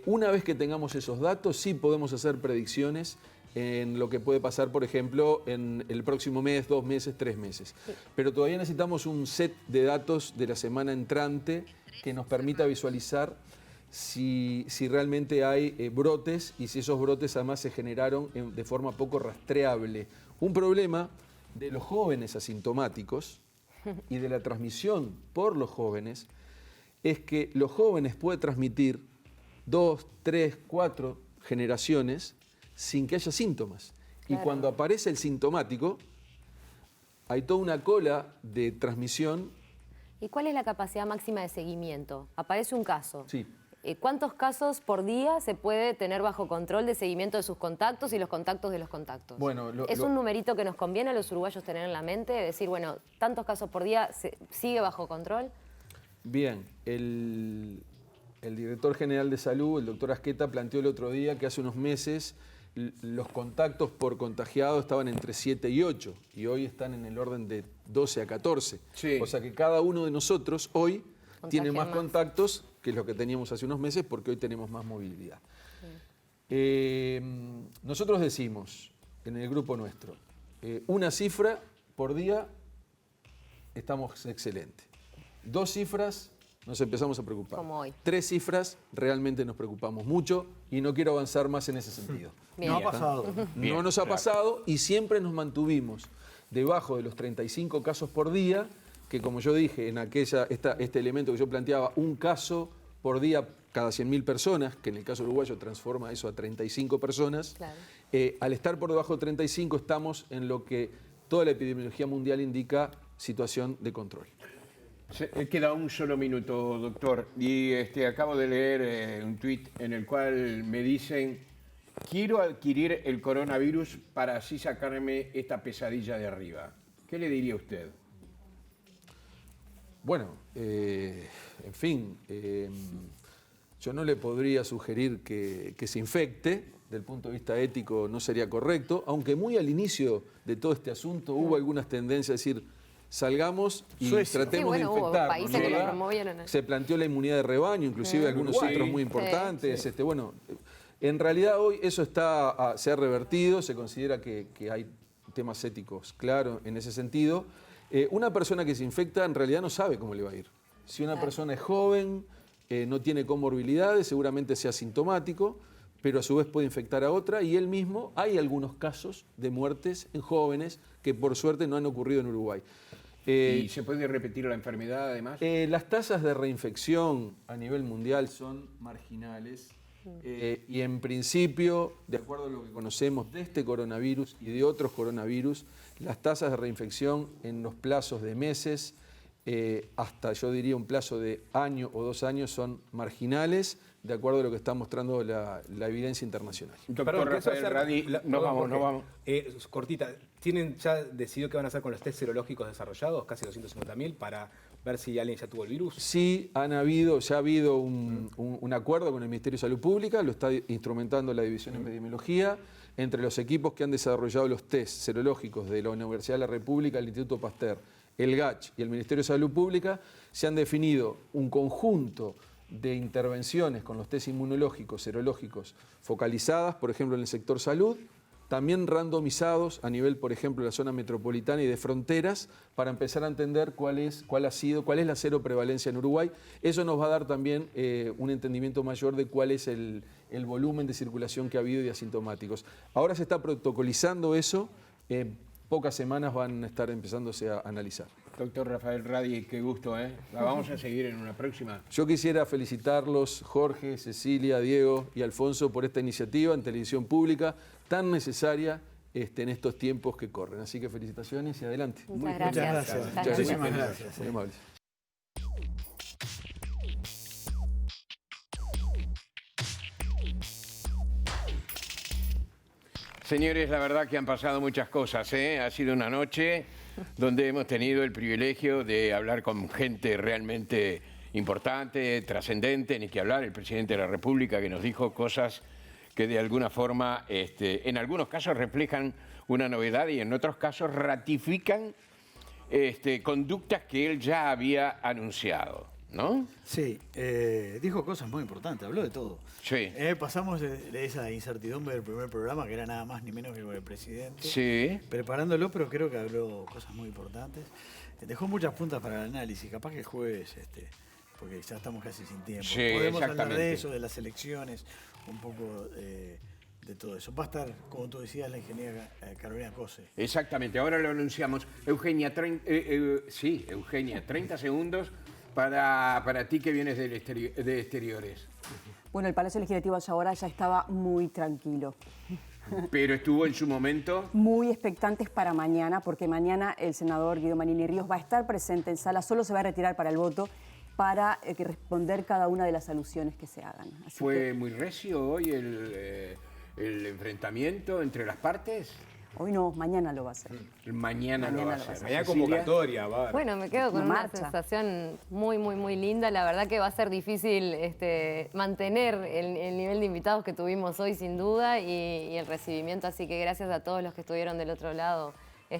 Una vez que tengamos esos datos, sí podemos hacer predicciones en lo que puede pasar, por ejemplo, en el próximo mes, 2 meses, 3 meses. Sí. Pero todavía necesitamos un set de datos de la semana entrante que nos permita visualizar si realmente hay brotes y si esos brotes además se generaron de forma poco rastreable. Un problema de los jóvenes asintomáticos y de la transmisión por los jóvenes es que los jóvenes pueden transmitir 2, 3, 4 generaciones sin que haya síntomas. Claro. Y cuando aparece el sintomático, hay toda una cola de transmisión. ¿Y cuál es la capacidad máxima de seguimiento? Aparece un caso. Sí. ¿Cuántos casos por día se puede tener bajo control de seguimiento de sus contactos y los contactos de los contactos? Bueno, ¿es un numerito que nos conviene a los uruguayos tener en la mente? Decir, bueno, tantos casos por día, ¿sigue bajo control? Bien, el director general de salud, el doctor Asqueta, planteó el otro día que hace unos meses los contactos por contagiado estaban entre 7 y 8 y hoy están en el orden de 12 a 14. Sí. O sea que cada uno de nosotros hoy tiene más contactos que lo que teníamos hace unos meses porque hoy tenemos más movilidad. Sí. Nosotros decimos en el grupo nuestro, una cifra por día estamos excelentes. 2 cifras nos empezamos a preocupar. Como hoy. 3 cifras realmente nos preocupamos mucho y no quiero avanzar más en ese sentido. Bien. No ha pasado. No nos ha pasado y siempre nos mantuvimos debajo de los 35 casos por día, que como yo dije en este elemento que yo planteaba, un caso por día cada 100.000 personas, que en el caso uruguayo transforma eso a 35 personas. Claro. Al estar por debajo de 35 estamos en lo que toda la epidemiología mundial indica situación de control. Queda un solo minuto, doctor. Y acabo de leer un tuit en el cual me dicen: quiero adquirir el coronavirus para así sacarme esta pesadilla de arriba. ¿Qué le diría usted? Bueno, en fin, yo no le podría sugerir que se infecte. Del punto de vista ético no sería correcto, aunque muy al inicio de todo este asunto hubo algunas tendencias a decir: salgamos y tratemos de hubo infectarnos. países que lo promovieron. Se planteó la inmunidad de rebaño, inclusive algunos Uruguay. centros muy importantes. Sí. Bueno, en realidad hoy eso se ha revertido, se considera que hay temas éticos claros en ese sentido. Una persona que se infecta en realidad no sabe cómo le va a ir. Si una persona es joven, no tiene comorbilidades, seguramente sea asintomático, pero a su vez puede infectar a otra, y él mismo, hay algunos casos de muertes en jóvenes que por suerte no han ocurrido en Uruguay. ¿Y se puede repetir la enfermedad además? Las tasas de reinfección a nivel mundial son marginales y en principio, de acuerdo a lo que conocemos de este coronavirus y de otros coronavirus, las tasas de reinfección en los plazos de meses hasta, yo diría, un plazo de año o 2 años son marginales, de acuerdo a lo que está mostrando la evidencia internacional. Doctor Perdón, ¿qué Rafael hacer? Radi, nos vamos. Cortita, ¿tienen ya decidido qué van a hacer con los test serológicos desarrollados, casi 250.000, para ver si alguien ya tuvo el virus? Sí, ya ha habido un acuerdo con el Ministerio de Salud Pública, lo está instrumentando la División de Epidemiología, entre los equipos que han desarrollado los test serológicos de la Universidad de la República, el Instituto Pasteur, el GACH y el Ministerio de Salud Pública, se han definido un conjunto de intervenciones con los test inmunológicos, serológicos, focalizadas, por ejemplo, en el sector salud, también randomizados a nivel, por ejemplo, de la zona metropolitana y de fronteras, para empezar a entender cuál es la cero prevalencia en Uruguay. Eso nos va a dar también un entendimiento mayor de cuál es el volumen de circulación que ha habido de asintomáticos. Ahora se está protocolizando eso, pocas semanas van a estar empezándose a analizar. Doctor Rafael Radi, qué gusto, ¿eh? La vamos a seguir en una próxima. Yo quisiera felicitarlos, Jorge, Cecilia, Diego y Alfonso, por esta iniciativa en televisión pública tan necesaria en estos tiempos que corren. Así que felicitaciones y adelante. Muchas gracias. Muchísimas gracias. Muy amables. Señores, la verdad que han pasado muchas cosas, ¿eh? Ha sido una noche donde hemos tenido el privilegio de hablar con gente realmente importante, trascendente, ni que hablar, el presidente de la República, que nos dijo cosas que de alguna forma, en algunos casos reflejan una novedad y en otros casos ratifican conductas que él ya había anunciado, ¿no? Sí, dijo cosas muy importantes, habló de todo. Sí. Pasamos de esa incertidumbre del primer programa, que era nada más ni menos que con el presidente, Sí. preparándolo, pero creo que habló cosas muy importantes. Dejó muchas puntas para el análisis, capaz que el jueves, porque ya estamos casi sin tiempo. Sí, Podemos hablar exactamente. de eso, de las elecciones, un poco de todo eso. Va a estar, como tú decías, la ingeniera Carolina Cose. Exactamente, ahora lo anunciamos. Eugenia, 30 segundos para ti que vienes de exteriores. Bueno, el Palacio Legislativo allá ahora ya estaba muy tranquilo. Pero estuvo en su momento. Muy expectantes para mañana, porque mañana el senador Guido Manini Ríos va a estar presente en sala, solo se va a retirar para el voto, para responder cada una de las alusiones que se hagan. Así ¿Fue muy recio hoy el enfrentamiento entre las partes? hoy no, mañana lo va a hacer. Mañana lo va a hacer. Mañana Cecilia. convocatoria, va a haber. Bueno, me quedo con Una una marcha. sensación muy linda. La verdad que va a ser difícil mantener el nivel de invitados que tuvimos hoy, sin duda, y el recibimiento. Así que gracias a todos los que estuvieron del otro lado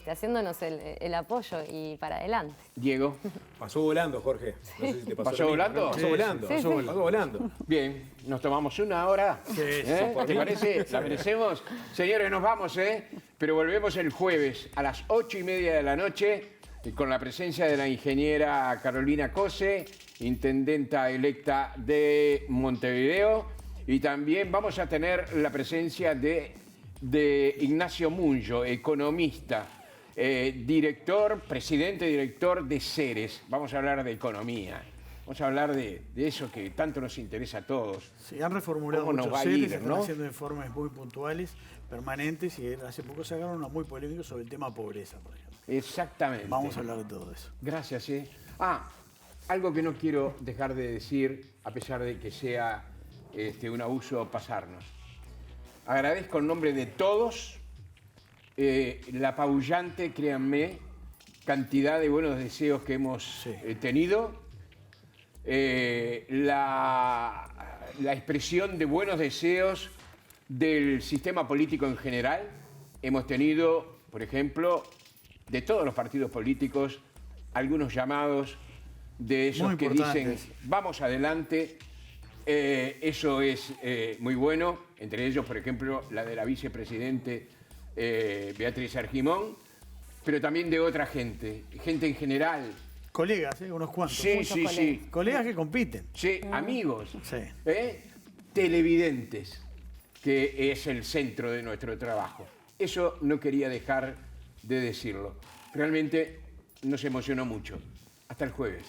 haciéndonos el apoyo y para adelante. Diego. Pasó volando, Jorge. No sé si te pasó ¿Pasó lo mismo. volando? Pasó volando. Sí, Pasó sí. volando. Pasó volando. Bien, nos tomamos una hora. ¿Te parece? ¿La merecemos? Señores, nos vamos, pero volvemos el jueves a las 8:30 de la noche con la presencia de la ingeniera Carolina Cose, intendenta electa de Montevideo, y también vamos a tener la presencia de Ignacio Munjo, economista, presidente director de Ceres. Vamos a hablar de economía. Vamos a hablar de eso que tanto nos interesa a todos. Se han reformulado ¿Cómo nos muchos va a seres, ir, se están no? haciendo informes muy puntuales, permanentes, y hace poco sacaron una muy polémica sobre el tema pobreza, por ejemplo. Exactamente. Vamos a hablar de todo eso. Gracias. Algo que no quiero dejar de decir, a pesar de que sea un abuso pasarnos. Agradezco en nombre de todos la apabullante, créanme, cantidad de buenos deseos que hemos tenido. La expresión de buenos deseos del sistema político en general. Hemos tenido, por ejemplo, de todos los partidos políticos, algunos llamados de esos Muy que importantes. dicen, vamos adelante. Eso es muy bueno. Entre ellos, por ejemplo, la de la vicepresidente Beatriz Argimón, pero también de otra gente en general. Colegas, unos cuantos. Sí. Colegas que compiten. Sí, amigos. Sí. Televidentes, que es el centro de nuestro trabajo. Eso no quería dejar de decirlo. Realmente nos emocionó mucho. Hasta el jueves.